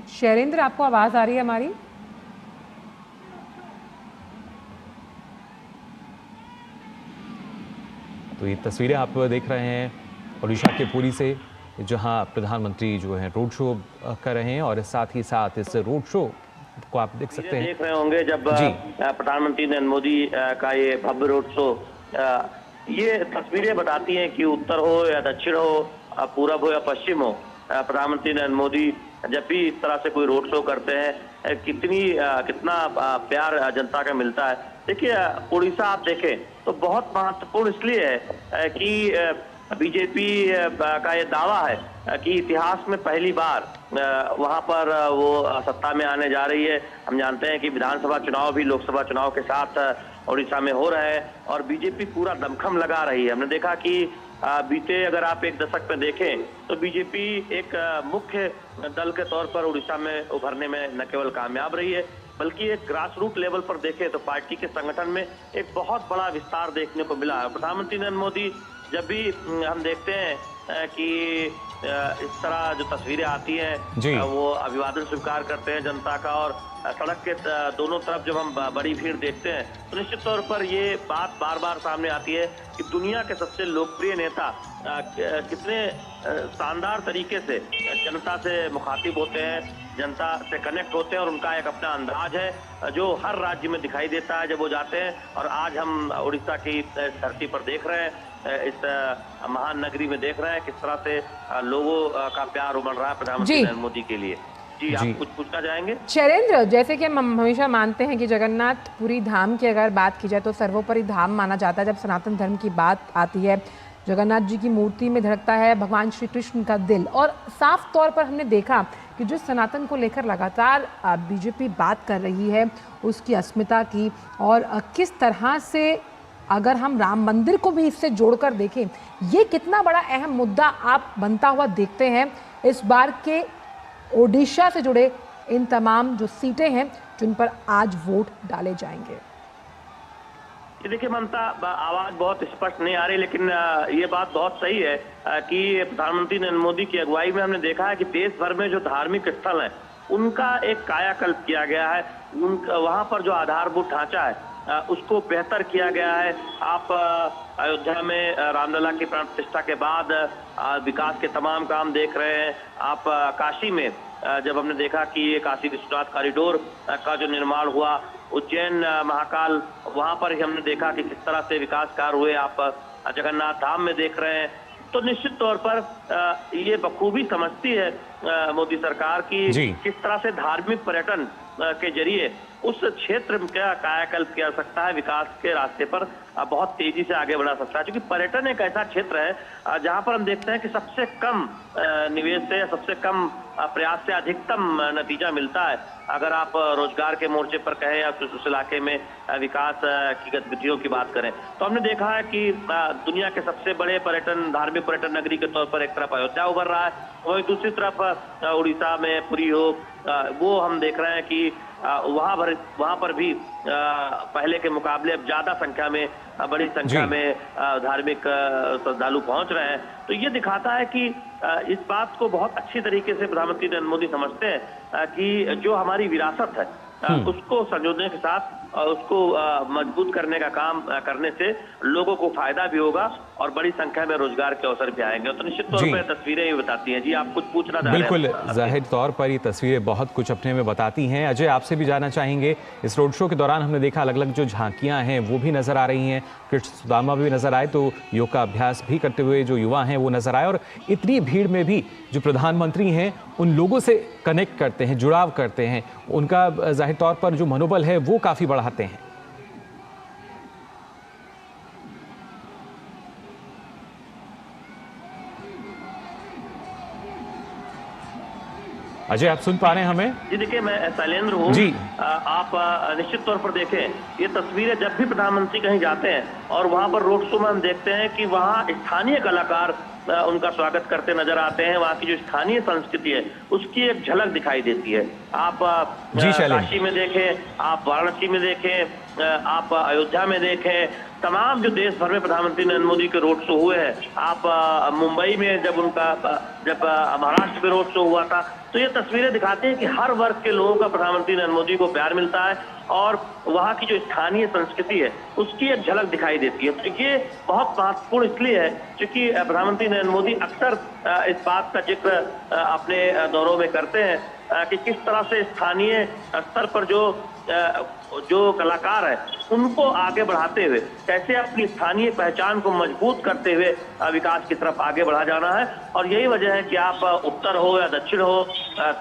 शैलेंद्र, आपको आवाज आ रही है हमारी? तो ये तस्वीरें आप देख रहे हैं उड़ीसा के पुरी से, जहां प्रधानमंत्री जो है रोड शो कर रहे हैं और साथ ही साथ इस रोड शो को आप देख सकते हैं। देख रहे होंगे जब प्रधानमंत्री नरेंद्र मोदी का ये भव्य रोड शो, ये तस्वीरें बताती हैं कि उत्तर हो या दक्षिण हो, पूरब हो या पश्चिम हो, प्रधानमंत्री नरेंद्र मोदी जब भी इस तरह से कोई रोड शो करते हैं कितना प्यार जनता का मिलता है। देखिए, उड़ीसा आप देखें तो बहुत महत्वपूर्ण इसलिए है कि बीजेपी का ये दावा है कि इतिहास में पहली बार वहां पर वो सत्ता में आने जा रही है। हम जानते हैं कि विधानसभा चुनाव भी लोकसभा चुनाव के साथ उड़ीसा में हो रहा है और बीजेपी पूरा दमखम लगा रही है। हमने देखा कि बीते अगर आप एक दशक में देखें तो बीजेपी एक मुख्य दल के तौर पर उड़ीसा में उभरने में न केवल कामयाब रही है बल्कि एक ग्रास रूट लेवल पर देखें तो पार्टी के संगठन में एक बहुत बड़ा विस्तार देखने को मिला है। प्रधानमंत्री नरेंद्र मोदी जब भी हम देखते हैं कि इस तरह जो तस्वीरें आती हैं वो अभिवादन स्वीकार करते हैं जनता का और सड़क के दोनों तरफ जब हम बड़ी भीड़ देखते हैं तो निश्चित तौर पर ये बात बार बार सामने आती है कि दुनिया के सबसे लोकप्रिय नेता कितने शानदार तरीके से जनता से मुखातिब होते हैं, जनता से कनेक्ट होते हैं और उनका एक अपना अंदाज है जो हर राज्य में दिखाई देता है जब वो जाते हैं। और आज हम उड़ीसा की धरती पर देख रहे हैं, इस महान नगरी में देख रहे हैं किस तरह से लोगों का प्यार उमड़ रहा है प्रधानमंत्री नरेंद्र मोदी के लिए। जी, आप कुछ पूछना चाहेंगे? शैलेंद्र, जैसे कि हम हमेशा मानते हैं कि जगन्नाथपुरी धाम की अगर बात की जाए तो सर्वोपरि धाम माना जाता है। जब सनातन धर्म की बात आती है, जगन्नाथ जी की मूर्ति में धड़कता है भगवान श्री कृष्ण का दिल। और साफ तौर पर हमने देखा कि जो सनातन को लेकर लगातार बीजेपी बात कर रही है उसकी अस्मिता की, और किस तरह से अगर हम राम मंदिर को भी इससे जोड़कर देखें, ये कितना बड़ा अहम मुद्दा आप बनता हुआ देखते हैं इस बार के ओडिशा से जुड़े इन तमाम जो सीटें हैं जिन पर आज वोट डाले जाएंगे। देखिए ममता, आवाज बहुत स्पष्ट नहीं आ रही, लेकिन ये बात बहुत सही है कि प्रधानमंत्री नरेंद्र मोदी की अगुवाई में हमने देखा है कि देश भर में जो धार्मिक स्थल हैं उनका एक कायाकल्प किया गया है। उनका वहाँ पर जो आधारभूत ढांचा है उसको बेहतर किया गया है। आप अयोध्या में रामलला की प्राण प्रतिष्ठा के बाद विकास के तमाम काम देख रहे हैं। आप काशी में जब हमने देखा कि ये काशी विश्वनाथ कॉरिडोर का जो निर्माण हुआ, उज्जैन महाकाल, वहां पर ही हमने देखा कि किस तरह से विकास कार्य हुए। आप जगन्नाथ धाम में देख रहे हैं। तो निश्चित तौर पर ये बखूबी समझती है मोदी सरकार की किस तरह से धार्मिक पर्यटन के जरिए उस क्षेत्र का कायाकल्प किया जा सकता है, विकास के रास्ते पर बहुत तेजी से आगे बढ़ा सकता है। क्योंकि पर्यटन एक ऐसा क्षेत्र है जहां पर हम देखते हैं कि सबसे कम निवेश से, सबसे कम प्रयास से अधिकतम नतीजा मिलता है। अगर आप रोजगार के मोर्चे पर कहें या उस इलाके में विकास की गतिविधियों की बात करें, तो हमने देखा है कि दुनिया के सबसे बड़े पर्यटन, धार्मिक पर्यटन नगरी के तौर पर एक तरफ अयोध्या उभर रहा है, वहीं दूसरी तरफ उड़ीसा में पुरी हो, वो हम देख रहे हैं कि वहां पर भी पहले के मुकाबले अब ज्यादा संख्या में, बड़ी संख्या में धार्मिक श्रद्धालु पहुंच रहे हैं। तो ये दिखाता है कि इस बात को बहुत अच्छी तरीके से प्रधानमंत्री नरेंद्र मोदी समझते हैं कि जो हमारी विरासत है उसको संजोने के साथ उसको मजबूत करने का काम करने से लोगों को फायदा भी होगा और बड़ी संख्या में रोजगार के अवसर भी आएंगे। तो निश्चित तौर पर तस्वीरें ये बताती हैं। जी, आप कुछ पूछना चाह रहे हैं? बिल्कुल, जाहिर तौर पर ये तस्वीरें बहुत कुछ अपने में बताती हैं। अजय, आपसे भी जानना चाहेंगे, इस रोड शो के दौरान हमने देखा अलग अलग जो झांकियां हैं वो भी नजर आ रही हैं, कृष्ण सुदामा भी नजर आए, तो योग का अभ्यास भी करते हुए जो युवा हैं वो नजर आए, और इतनी भीड़ में भी जो प्रधानमंत्री हैं उन लोगों से कनेक्ट करते हैं, जुड़ाव करते हैं, उनका जाहिर तौर पर जो मनोबल है वो काफी बढ़ाते हैं। अजय, आप सुन पा रहे हैं हमें? जी देखिए, मैं शैलेंद्र हूँ जी। आप निश्चित तौर पर देखें ये तस्वीरें, जब भी प्रधानमंत्री कहीं जाते हैं और वहां पर रोड शो में हम देखते हैं कि वहां स्थानीय कलाकार उनका स्वागत करते नजर आते हैं। वहाँ की जो स्थानीय संस्कृति है उसकी एक झलक दिखाई देती है। आप काशी में देखें, आप वाराणसी में देखें, आप अयोध्या में देखें, तमाम जो देश भर में प्रधानमंत्री नरेंद्र मोदी के रोड शो हुए हैं। आप मुंबई में जब महाराष्ट्र में रोड शो हुआ था, तो ये तस्वीरें दिखाती हैं कि हर वर्ग के लोगों का प्रधानमंत्री नरेंद्र मोदी को प्यार मिलता है और वहाँ की जो स्थानीय संस्कृति है उसकी एक झलक दिखाई देती है। तो ये बहुत महत्वपूर्ण इसलिए है क्योंकि प्रधानमंत्री नरेंद्र मोदी अक्सर इस बात का जिक्र अपने दौरों में करते हैं कि किस तरह से स्थानीय स्तर पर जो कलाकार है उनको आगे बढ़ाते हुए कैसे अपनी स्थानीय पहचान को मजबूत करते हुए विकास की तरफ आगे बढ़ा जाना है। और यही वजह है कि आप उत्तर हो या दक्षिण हो,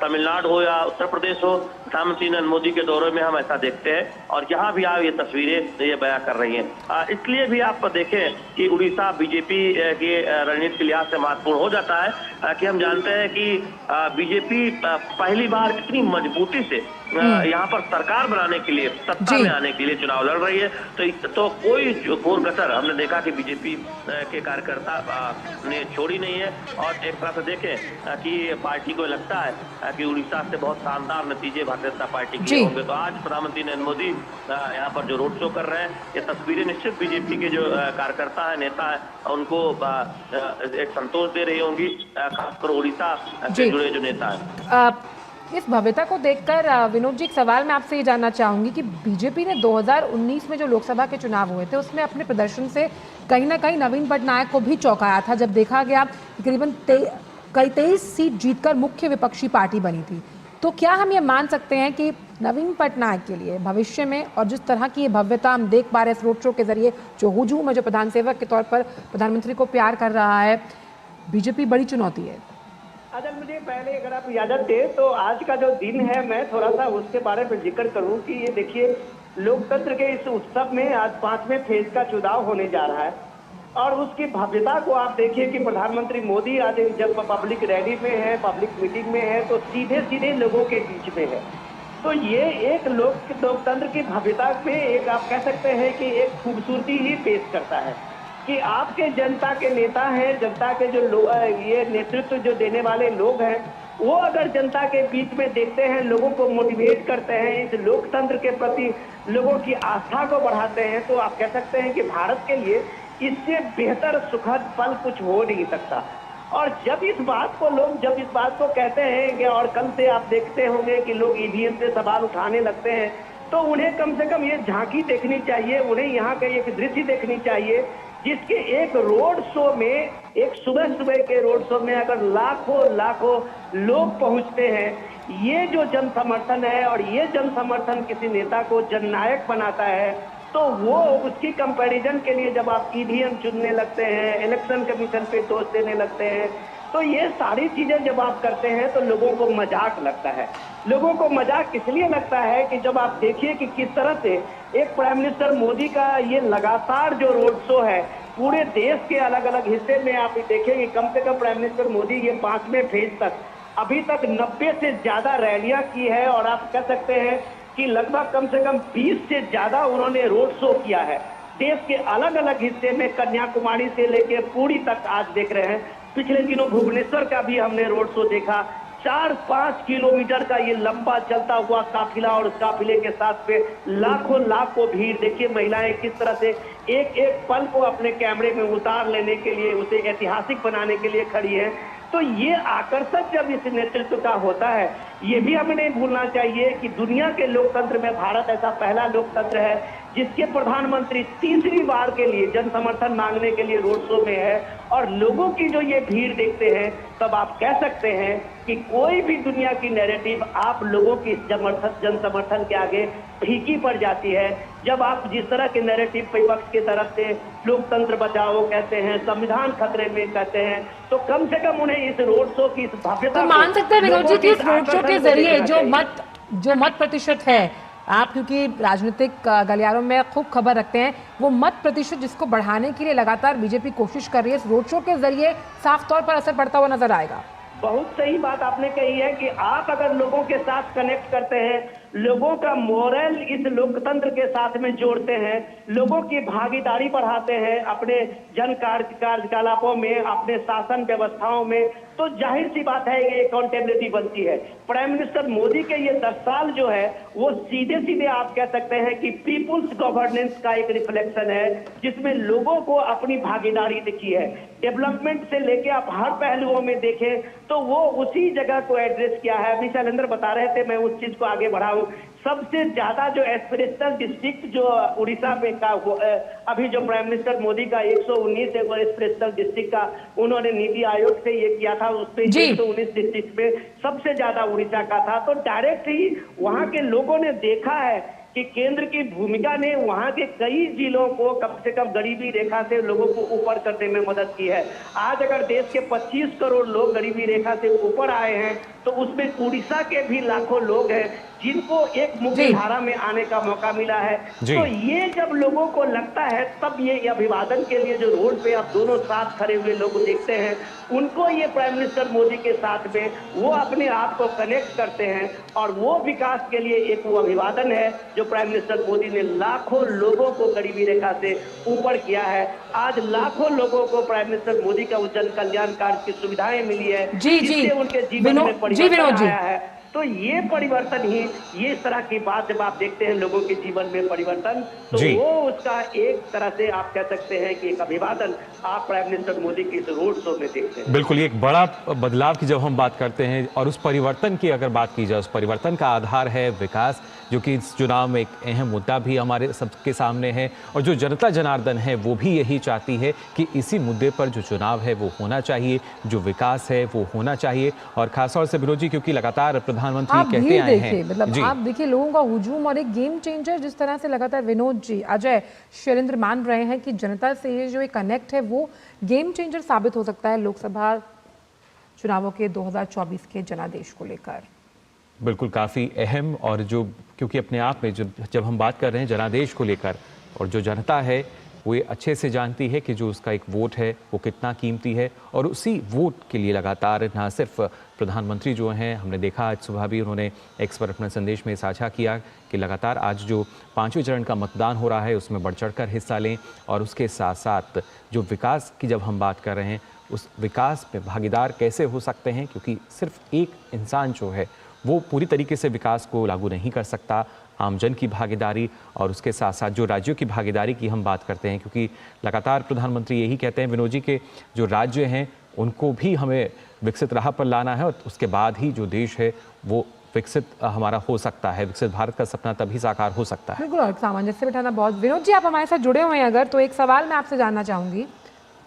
तमिलनाडु हो या उत्तर प्रदेश हो, प्रधानमंत्री नरेंद्र मोदी के दौरे में हम ऐसा देखते हैं और यहाँ भी आप ये तस्वीरें ये बयां कर रही हैं। इसलिए भी आप देखें कि उड़ीसा बीजेपी के रणनीति के लिहाज से महत्वपूर्ण हो जाता है कि हम जानते हैं कि बीजेपी पहली बार कितनी मजबूती से यहाँ पर सरकार बनाने के लिए, सत्ता में आने के लिए चुनाव लड़ रही है। तो कोई घोर कसर हमने देखा कि बीजेपी के कार्यकर्ता ने छोड़ी नहीं है। और एक तरह से देखें कि पार्टी को लगता है कि उड़ीसा से बहुत शानदार नतीजे भारतीय जनता पार्टी के होंगे। तो आज प्रधानमंत्री नरेंद्र मोदी यहाँ पर जो रोड शो कर रहे हैं, ये तस्वीरें निश्चित बीजेपी के जो कार्यकर्ता है, नेता है, उनको एक संतोष दे रही होंगी, खासकर उड़ीसा से जुड़े जो नेता है। इस भव्यता को देखकर विनोद जी, एक सवाल मैं आपसे ये जानना चाहूंगी कि बीजेपी ने 2019 में जो लोकसभा के चुनाव हुए थे उसमें अपने प्रदर्शन से कहीं ना कहीं नवीन पटनायक को भी चौंकाया था, जब देखा गया तकरीबन 23 सीट जीतकर मुख्य विपक्षी पार्टी बनी थी। तो क्या हम ये मान सकते हैं कि नवीन पटनायक के लिए भविष्य में, और जिस तरह की ये भव्यता हम देख पा रहे हैं इस रोड शो के जरिए, जो हुजूम है, जो प्रधान सेवक के तौर पर प्रधानमंत्री को प्यार कर रहा है, बीजेपी बड़ी चुनौती है? अगर मुझे पहले अगर आप इजाजत दे तो आज का जो दिन है मैं थोड़ा सा उसके बारे में जिक्र करूं कि ये देखिए लोकतंत्र के इस उत्सव में आज 5वें फेज का चुनाव होने जा रहा है और उसकी भव्यता को आप देखिए कि प्रधानमंत्री मोदी आज जब पब्लिक रैली में है, पब्लिक मीटिंग में है, तो सीधे लोगों के बीच में है। तो ये एक लोकतंत्र की भव्यता में एक आप कह सकते हैं कि एक खूबसूरती ही पेश करता है कि आपके जनता के नेता हैं, जनता के जो ये नेतृत्व जो देने वाले लोग हैं, वो अगर जनता के बीच में देखते हैं, लोगों को मोटिवेट करते हैं, इस लोकतंत्र के प्रति लोगों की आस्था को बढ़ाते हैं, तो आप कह सकते हैं कि भारत के लिए इससे बेहतर सुखद पल कुछ हो नहीं सकता। और जब इस बात को कहते हैं कि और कल से आप देखते होंगे कि लोग ईवीएम से सवाल उठाने लगते हैं, तो उन्हें कम से कम ये झांकी देखनी चाहिए, उन्हें यहाँ का एक दृश्य देखनी चाहिए जिसके एक रोड शो में, एक सुबह के रोड शो में अगर लाखों लोग पहुंचते हैं, ये जो जन समर्थन है और ये जन समर्थन किसी नेता को जननायक बनाता है, तो वो उसकी कंपैरिजन के लिए जब आप ईवीएम चुनने लगते हैं, इलेक्शन कमीशन पे दोष देने लगते हैं, तो ये सारी चीजें जब आप करते हैं तो लोगों को मजाक लगता है। लोगों को मजाक इसलिए लगता है कि जब आप देखिए कि किस तरह से एक प्राइम मिनिस्टर मोदी का ये लगातार जो रोड शो है पूरे देश के अलग अलग हिस्से में, आप देखेंगे कम से कम प्राइम मिनिस्टर मोदी ये 5वें फेज तक अभी तक 90 से ज्यादा रैलियां की है, और आप कह सकते हैं कि लगभग कम से कम 20 से ज्यादा उन्होंने रोड शो किया है देश के अलग अलग हिस्से में, कन्याकुमारी से लेके पुरी तक। आज देख रहे हैं पिछले दिनों भुवनेश्वर का भी हमने रोड शो देखा, 4-5 किलोमीटर का ये लंबा चलता हुआ काफिला, और उस काफिले के साथ पे लाखों भीड़। देखिए महिलाएं किस तरह से एक एक पल को अपने कैमरे में उतार लेने के लिए, उसे ऐतिहासिक बनाने के लिए खड़ी है। तो ये आकर्षण जब इस नेतृत्व का होता है, ये भी हमें नहीं भूलना चाहिए कि दुनिया के लोकतंत्र में भारत ऐसा पहला लोकतंत्र है जिसके प्रधानमंत्री तीसरी बार के लिए जन समर्थन मांगने के लिए रोड शो में है, और लोगों की जो ये भीड़ देखते हैं तब आप कह सकते हैं कि कोई भी दुनिया की नैरेटिव आप लोगों की जन समर्थन के आगे फीकी पड़ जाती है। जब आप जिस तरह के नैरेटिव विपक्ष की तरफ से लोकतंत्र बचाओ कहते हैं, संविधान खतरे में कहते हैं, तो कम से कम उन्हें इस रोड शो की इस भव्यता तो मान सकते हैं विनोद जी कि इस रोड शो के जरिए जो मत प्रतिशत है, आप क्योंकि राजनीतिक गलियारों में खूब खबर रखते हैं, वो मत प्रतिशत जिसको बढ़ाने के लिए लगातार बीजेपी कोशिश कर रही है, इस रोड शो के जरिए साफ तौर पर असर पड़ता हुआ नजर आएगा। बहुत सही बात आपने कही है कि आप अगर लोगों के साथ कनेक्ट करते हैं, लोगों का मोरल इस लोकतंत्र के साथ में जोड़ते हैं, लोगों की भागीदारी बढ़ाते हैं अपने जन कार्यकलापों में, अपने शासन व्यवस्थाओं में, तो जाहिर सी बात है ये अकाउंटेबिलिटी बनती है। प्राइम मिनिस्टर मोदी के ये 10 साल जो है वो सीधे आप कह सकते हैं कि पीपुल्स गवर्नेंस का एक रिफ्लेक्शन है, जिसमें लोगों को अपनी भागीदारी दिखी है। डेवलपमेंट से लेके आप हर पहलुओं में देखें तो वो उसी जगह को एड्रेस किया है। अभी शैलेंद्र बता रहे थे, मैं उस चीज को आगे बढ़ाऊं, सबसे ज्यादा जो एस्पिरेशनल डिस्ट्रिक्ट जो उड़ीसा में का अभी जो प्राइम मिनिस्टर मोदी का 119 है वो एस्पिरेशनल डिस्ट्रिक्ट का उन्होंने नीति आयोग से ये किया था, उस पे 119 डिस्ट्रिक्ट में सबसे ज्यादा उड़ीसा का था। तो डायरेक्ट ही वहां के लोगों ने देखा है कि केंद्र की भूमिका ने वहां के कई जिलों को कम से कम गरीबी रेखा से लोगों को ऊपर करने में मदद की है। आज अगर देश के 25 करोड़ लोग गरीबी रेखा से ऊपर आए हैं, तो उसमें उड़ीसा के भी लाखों लोग हैं जिनको एक मुख्य धारा में आने का मौका मिला है। तो ये जब लोगों को लगता है, तब ये अभिवादन के लिए जो रोड पे आप दोनों साथ खड़े हुए लोग देखते हैं, उनको ये प्राइम मिनिस्टर मोदी के साथ में वो अपने आप को कनेक्ट करते हैं, और वो विकास के लिए एक वो अभिवादन है जो प्राइम मिनिस्टर मोदी ने लाखों लोगों को गरीबी रेखा से ऊपर किया है। आज लाखों लोगों को प्राइम मिनिस्टर मोदी का जन कल्याण कार्ड की सुविधाएं मिली है, जिससे उनके जीवन में परिवर्तन आया है। तो ये परिवर्तन ही, ये इस तरह की बात जब आप देखते हैं लोगों के जीवन में परिवर्तन, तो वो उसका एक तरह से आप कह सकते हैं कि एक अभिवादन आप प्राइम मिनिस्टर मोदी के इस रोड शो में देखते हैं। बिल्कुल, ये एक बड़ा बदलाव की जब हम बात करते हैं और उस परिवर्तन की अगर बात की जाए, उस परिवर्तन का आधार है विकास, जो कि इस चुनाव में एक अहम मुद्दा भी हमारे सबके सामने है, और जो जनता जनार्दन है वो भी यही चाहती है कि इसी मुद्दे पर जो चुनाव है वो होना चाहिए, जो विकास है वो होना चाहिए। और खासतौर से विनोद जी, क्योंकि लगातार प्रधानमंत्री कहते आए हैं, मतलब आप देखिए लोगों का हुजूम और एक गेम चेंजर जिस तरह से लगातार विनोद जी, अजय, शैलेंद्र मान रहे हैं कि जनता से ये जो एक कनेक्ट है वो गेम चेंजर साबित हो सकता है लोकसभा चुनावों के 2024 के जनादेश को लेकर। बिल्कुल, काफ़ी अहम, और जो क्योंकि अपने आप में जब हम बात कर रहे हैं जनादेश को लेकर, और जो जनता है वो ये अच्छे से जानती है कि जो उसका एक वोट है वो कितना कीमती है, और उसी वोट के लिए लगातार ना सिर्फ प्रधानमंत्री जो हैं, हमने देखा आज सुबह भी उन्होंने एक्स पर अपने संदेश में साझा किया कि लगातार आज जो 5वें चरण का मतदान हो रहा है उसमें बढ़ चढ़कर हिस्सा लें, और उसके साथ साथ जो विकास की जब हम बात कर रहे हैं उस विकास में भागीदार कैसे हो सकते हैं, क्योंकि सिर्फ एक इंसान जो है वो पूरी तरीके से विकास को लागू नहीं कर सकता। आमजन की भागीदारी और उसके साथ साथ जो राज्यों की भागीदारी की हम बात करते हैं, क्योंकि लगातार प्रधानमंत्री यही कहते हैं विनोद जी के जो राज्य हैं उनको भी हमें विकसित राह पर लाना है और उसके बाद ही जो देश है वो विकसित हमारा हो सकता है। विकसित भारत का सपना तभी साकार हो सकता है। बिल्कुल, और सामंजस्य बिठाना बहुत। विनोद जी, आप हमारे साथ जुड़े हुए हैं अगर, तो एक सवाल मैं आपसे जानना चाहूंगी।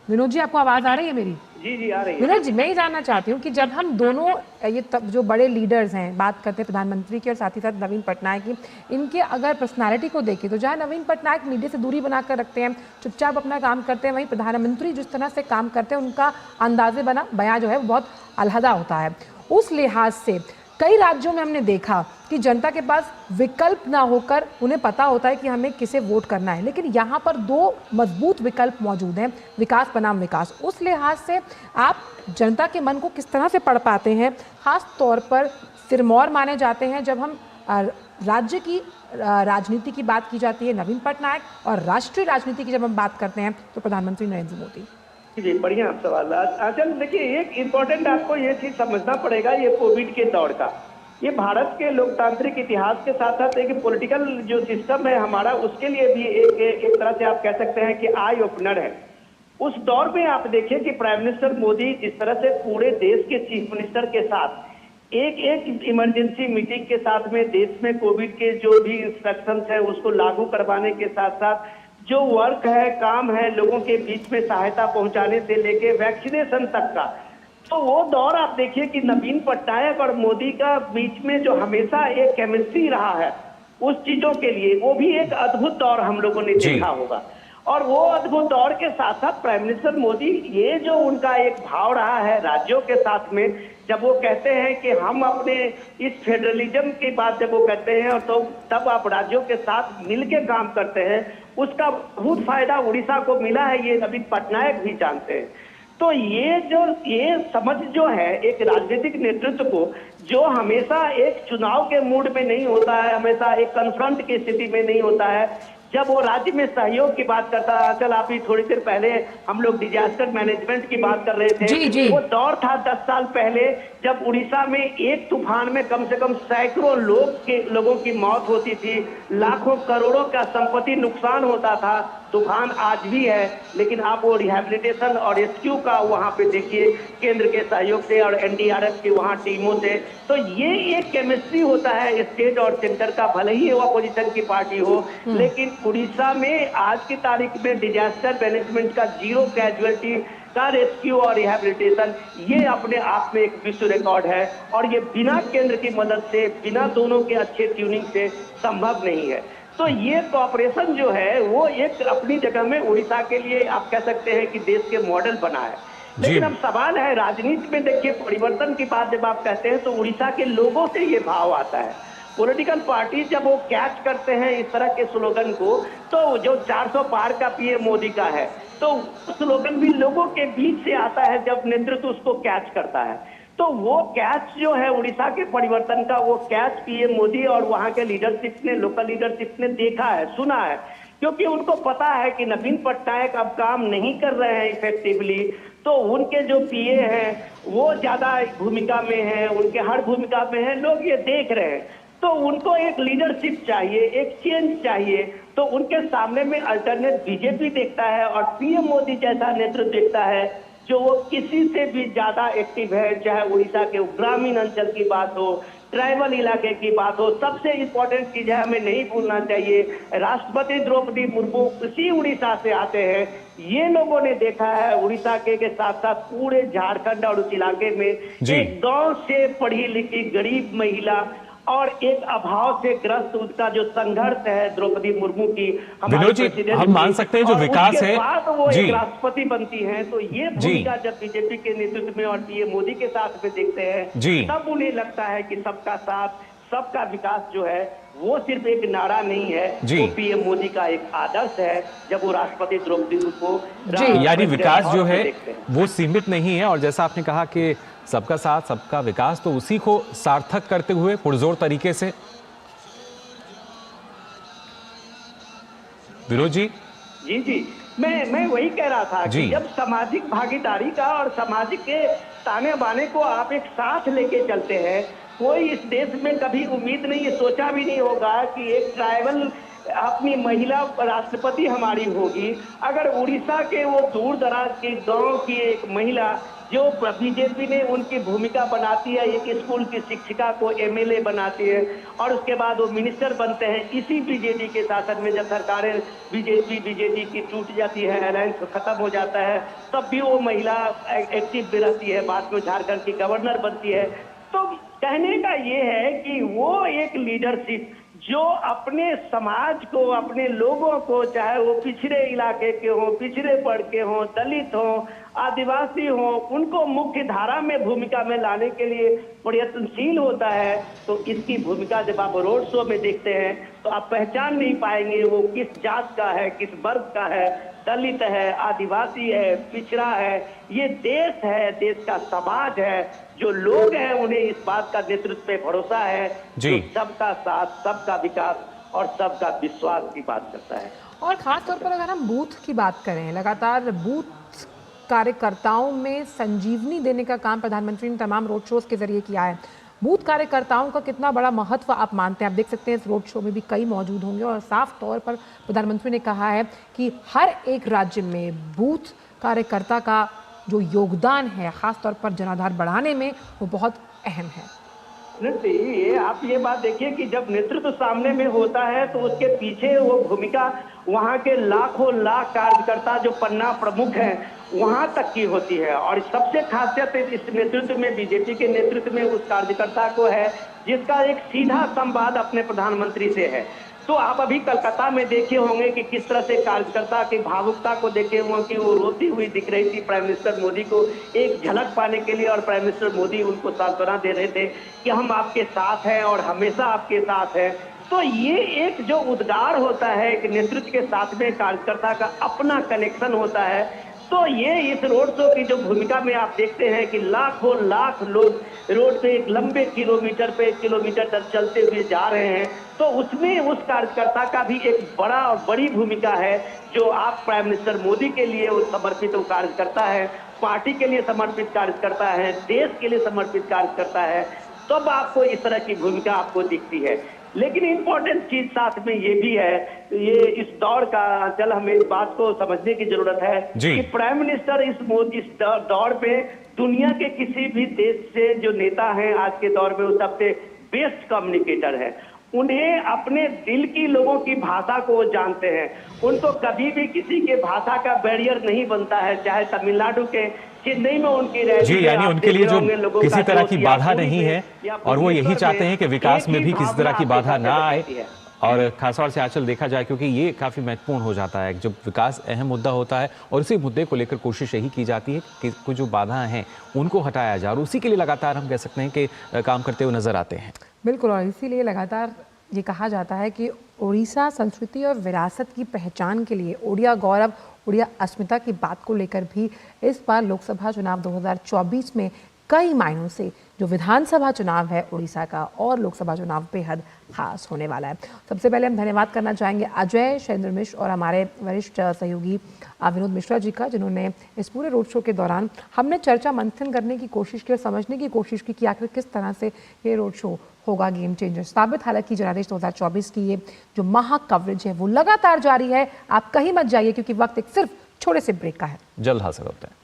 विनोद जी, आपको आवाज आ रही है मेरी? जी जी आ रही है। विनोद जी, मैं ये जानना चाहती हूँ कि जब हम दोनों ये जो बड़े लीडर्स हैं, बात करते हैं प्रधानमंत्री की और साथ ही साथ नवीन पटनायक की, इनके अगर पर्सनालिटी को देखें तो जहाँ नवीन पटनायक मीडिया से दूरी बनाकर रखते हैं, चुपचाप अपना काम करते हैं, वहीं प्रधानमंत्री जिस तरह से काम करते हैं उनका अंदाजे बयां जो है वो बहुत अलहदा होता है। उस लिहाज से कई राज्यों में हमने देखा कि जनता के पास विकल्प ना होकर उन्हें पता होता है कि हमें किसे वोट करना है, लेकिन यहाँ पर दो मजबूत विकल्प मौजूद हैं, विकास बनाम विकास। उस लिहाज से आप जनता के मन को किस तरह से पढ़ पाते हैं? खास तौर पर सिरमौर माने जाते हैं जब हम राज्य की राजनीति की बात की जाती है नवीन पटनायक, और राष्ट्रीय राजनीति की जब हम बात करते हैं तो प्रधानमंत्री नरेंद्र मोदी। जी, बढ़िया सवाल। आचल, देखिए, एक इम्पोर्टेंट आपको ये चीज समझना पड़ेगा, ये कोविड के दौर का, ये भारत के लोकतांत्रिक इतिहास के साथ साथ एक पॉलिटिकल जो सिस्टम है हमारा, उसके लिए भी एक तरह से आप कह सकते हैं कि आई ओपनर है। उस दौर में आप देखिए कि प्राइम मिनिस्टर मोदी जिस तरह से पूरे देश के चीफ मिनिस्टर के साथ एक इमरजेंसी मीटिंग के साथ में देश में कोविड के जो भी इंस्ट्रक्शंस है उसको लागू करवाने के साथ साथ जो वर्क है, काम है, लोगों के बीच में सहायता पहुंचाने से लेके वैक्सीनेशन तक का, तो वो दौर आप देखिए कि नवीन पटनायक और मोदी का बीच में जो हमेशा एक केमिस्ट्री रहा है उस चीजों के लिए, वो भी एक अद्भुत दौर हम लोगों ने देखा होगा। और वो अद्भुत दौर के साथ साथ प्राइम मिनिस्टर मोदी, ये जो उनका एक भाव रहा है राज्यों के साथ में, जब वो कहते हैं कि हम अपने इस फेडरलिज्म की बात जब वो कहते हैं और तो तब आप राज्यों के साथ मिलकर काम करते हैं, उसका बहुत फायदा उड़ीसा को मिला है, ये नवीन पटनायक भी जानते हैं। तो ये समझ जो है एक राजनीतिक नेतृत्व को, जो हमेशा एक चुनाव के मूड में नहीं होता है, हमेशा एक कन्फ्रंट की स्थिति में नहीं होता है, जब वो राज्य में सहयोग की बात करता है। चल, आप ही थोड़ी देर पहले हम लोग डिजास्टर मैनेजमेंट की बात कर रहे थे। जी। वो दौर था 10 साल पहले जब उड़ीसा में एक तूफान में कम से कम सैकड़ों लोगों की मौत होती थी, लाखों करोड़ों का संपत्ति नुकसान होता था। तूफान आज भी है, लेकिन आप वो रिहैबिलिटेशन और रेस्क्यू का वहां पे देखिए केंद्र के सहयोग से और एनडीआरएफ की वहां टीमों से। तो ये एक केमिस्ट्री होता है स्टेट और सेंटर का, भले ही वो अपोजिशन की पार्टी हो, लेकिन उड़ीसा में आज की तारीख में डिजास्टर मैनेजमेंट का 0 कैजुअलिटी का रेस्क्यू और रिहैबिलिटेशन, ये अपने आप में एक विश्व रिकॉर्ड है, और ये बिना केंद्र की मदद से, बिना दोनों के अच्छे ट्यूनिंग से संभव नहीं है। तो ये कॉपरेशन जो है वो एक अपनी जगह में उड़ीसा के लिए आप कह सकते हैं कि देश के मॉडल बना है। लेकिन अब सवाल है राजनीति में, देखिए, परिवर्तन की बात जब आप कहते हैं तो उड़ीसा के लोगों से ये भाव आता है। पॉलिटिकल पार्टी जब वो कैच करते हैं इस तरह के स्लोगन को, तो जो 400 पार का पीएम मोदी का है, तो स्लोगन भी लोगों के बीच से आता है जब नेतृत्व उसको कैच करता है। तो वो कैच जो है उड़ीसा के परिवर्तन का, वो कैच पीएम मोदी और वहां के लीडरशिप ने, लोकल लीडरशिप ने देखा है, सुना है, क्योंकि उनको पता है कि नवीन पटनायक अब काम नहीं कर रहे हैं इफेक्टिवली, तो उनके जो पीए हैं वो ज्यादा भूमिका में हैं, उनके हर भूमिका में हैं, लोग ये देख रहे हैं। तो उनको एक लीडरशिप चाहिए, एक चेंज चाहिए, तो उनके सामने में अल्टरनेट बीजेपी देखता है और पीएम मोदी जैसा नेतृत्व देखता है जो वो किसी से भी ज्यादा एक्टिव है, चाहे उड़ीसा के ग्रामीण अंचल की बात हो, ट्राइबल इलाके की बात हो। सबसे इंपॉर्टेंट चीज है, हमें नहीं भूलना चाहिए, राष्ट्रपति द्रौपदी मुर्मू इसी उड़ीसा से आते हैं। ये लोगों ने देखा है उड़ीसा के साथ साथ पूरे झारखंड और उस इलाके में एक गांव से पढ़ी लिखी गरीब महिला और एक अभाव से ग्रस्त उसका जो संघर्ष है द्रौपदी मुर्मू की, विनोद जी, हम मान सकते हैं जो विकास है, वो एक राष्ट्रपति बनती है। तो ये भूमिका जब बीजेपी के नेतृत्व में और पीएम मोदी के साथ में देखते हैं, तब उन्हें लगता है कि सबका साथ, सबका विकास जो है वो सिर्फ एक नारा नहीं है, वो पीएम मोदी का एक आदर्श है। जब वो राष्ट्रपति द्रौपदी मुर्मू को, यानी विकास जो है वो सीमित नहीं है, और जैसा आपने कहा कि सबका साथ, सबका विकास, तो उसी को सार्थक करते हुए पुरजोर तरीके से। विनोद जी जी मैं वही कह रहा था कि जब सामाजिक भागीदारी का और सामाजिक के ताने बाने को आप एक साथ लेके चलते हैं, कोई इस देश में कभी उम्मीद नहीं, सोचा भी नहीं होगा कि एक ट्राइबल अपनी महिला राष्ट्रपति हमारी होगी, अगर उड़ीसा के वो दूर दराज के गांव की एक महिला जो बीजेपी ने उनकी भूमिका बनाती है, एक स्कूल की शिक्षिका को एमएलए बनाती है और उसके बाद वो मिनिस्टर बनते हैं, इसी बीजेपी के शासन में जब सरकारें बीजेपी की टूट जाती है, अलायंस खत्म हो जाता है, तब भी वो महिला एक्टिव भी रहती है, बाद में झारखंड की गवर्नर बनती है। तो कहने का ये है कि वो एक लीडरशिप जो अपने समाज को, अपने लोगों को, चाहे वो पिछड़े इलाके के हों, पिछड़े वर्ग के हों, दलित हों, आदिवासी हों, उनको मुख्य धारा में भूमिका में लाने के लिए प्रयत्नशील होता है। तो इसकी भूमिका जब आप रोड शो में देखते हैं तो आप पहचान नहीं पाएंगे वो किस जात का है, किस वर्ग का है, दलित है, आदिवासी है, पिछड़ा है। ये देश है, देश का समाज है, जो लोग हैं उन्हें इस बात का नेतृत्व पे भरोसा है जो सबका साथ, सबका विकास और सबका विश्वास की बात करता है। और खास तौर पर अगर हम बूथ की बात करें, लगातार बूथ कार्यकर्ताओं में संजीवनी देने का काम प्रधानमंत्री ने तमाम रोड शोज के जरिए किया है। बूथ कार्यकर्ताओं का कितना बड़ा महत्व आप मानते हैं? आप देख सकते हैं इस रोड शो में भी कई मौजूद होंगे और साफ तौर पर प्रधानमंत्री ने कहा है कि हर एक राज्य में बूथ कार्यकर्ता का जो योगदान है, खास तौर पर जनाधार बढ़ाने में, वो बहुत अहम है। नहीं, आप ये बात देखिए कि जब नेतृत्व सामने में होता है तो उसके पीछे वो भूमिका वहाँ के लाखों लाख कार्यकर्ता जो पन्ना प्रमुख हैं वहां तक की होती है। और सबसे खासियत इस नेतृत्व में, बीजेपी के नेतृत्व में उस कार्यकर्ता को है जिसका एक सीधा संवाद अपने प्रधानमंत्री से है। तो आप अभी कलकत्ता में देखे होंगे कि किस तरह से कार्यकर्ता की भावुकता को देखे होंगे कि वो रोती हुई दिख रही थी प्राइम मिनिस्टर मोदी को एक झलक पाने के लिए, और प्राइम मिनिस्टर मोदी उनको सांत्वना दे रहे थे कि हम आपके साथ हैं और हमेशा आपके साथ हैं। तो ये एक जो उद्गार होता है, एक नेतृत्व के साथ में कार्यकर्ता का अपना कनेक्शन होता है। तो ये इस रोड शो की जो भूमिका में आप देखते हैं कि लाखों लाख लोग रोड पे एक लंबे किलोमीटर तक चलते हुए जा रहे हैं, तो उसमें उस कार्यकर्ता का भी एक बड़ा और बड़ी भूमिका है जो आप प्राइम मिनिस्टर मोदी के लिए वो समर्पित कार्यकर्ता है, पार्टी के लिए समर्पित कार्यकर्ता है, देश के लिए समर्पित कार्यकर्ता है। तब आपको इस तरह की भूमिका आपको दिखती है। लेकिन इम्पोर्टेंट चीज साथ में ये भी है, ये इस दौर का चल हमें इस बात को समझने की जरूरत है कि प्राइम मिनिस्टर इस दौर पे दुनिया के किसी भी देश से जो नेता हैं आज के दौर में वो सबसे बेस्ट कम्युनिकेटर है। उन्हें अपने दिल की लोगों की भाषा को जानते हैं, उनको कभी भी किसी के भाषा का बैरियर नहीं बनता है, चाहे तमिलनाडु के चेन्नई में उनकी जी, यानी उनके लिए जो किसी तरह की बाधा नहीं है और वो यही चाहते हैं कि विकास में भी किसी तरह की बाधा ना आए। और खासतौर से आजकल देखा जाए, क्योंकि ये काफ़ी महत्वपूर्ण हो जाता है जब विकास अहम मुद्दा होता है और इसी मुद्दे को लेकर कोशिश यही की जाती है कि कुछ जो बाधाएं हैं उनको हटाया जाए, और उसी के लिए लगातार हम कह सकते हैं कि काम करते हुए नजर आते हैं। बिल्कुल, और इसीलिए लगातार ये कहा जाता है कि उड़ीसा संस्कृति और विरासत की पहचान के लिए ओडिया गौरव, ओडिया अस्मिता की बात को लेकर भी इस बार लोकसभा चुनाव 2024 में कई मायनों से जो विधानसभा चुनाव है उड़ीसा का और लोकसभा चुनाव बेहद खास होने वाला है। सबसे पहले हम धन्यवाद करना चाहेंगे अजय शैलेंद्र मिश्र और हमारे वरिष्ठ सहयोगी विनोद मिश्रा जी का, जिन्होंने इस पूरे रोड शो के दौरान हमने चर्चा मंथन करने की कोशिश की और समझने की कोशिश की कि आखिर किस तरह से ये रोड शो होगा गेम चेंजर साबित। हालांकि जनादेश 2024 की ये जो महा कवरेज है वो लगातार जारी है। आप कहीं मत जाइए क्योंकि वक्त एक सिर्फ छोटे से ब्रेक का है। जल्द हासिल होता है।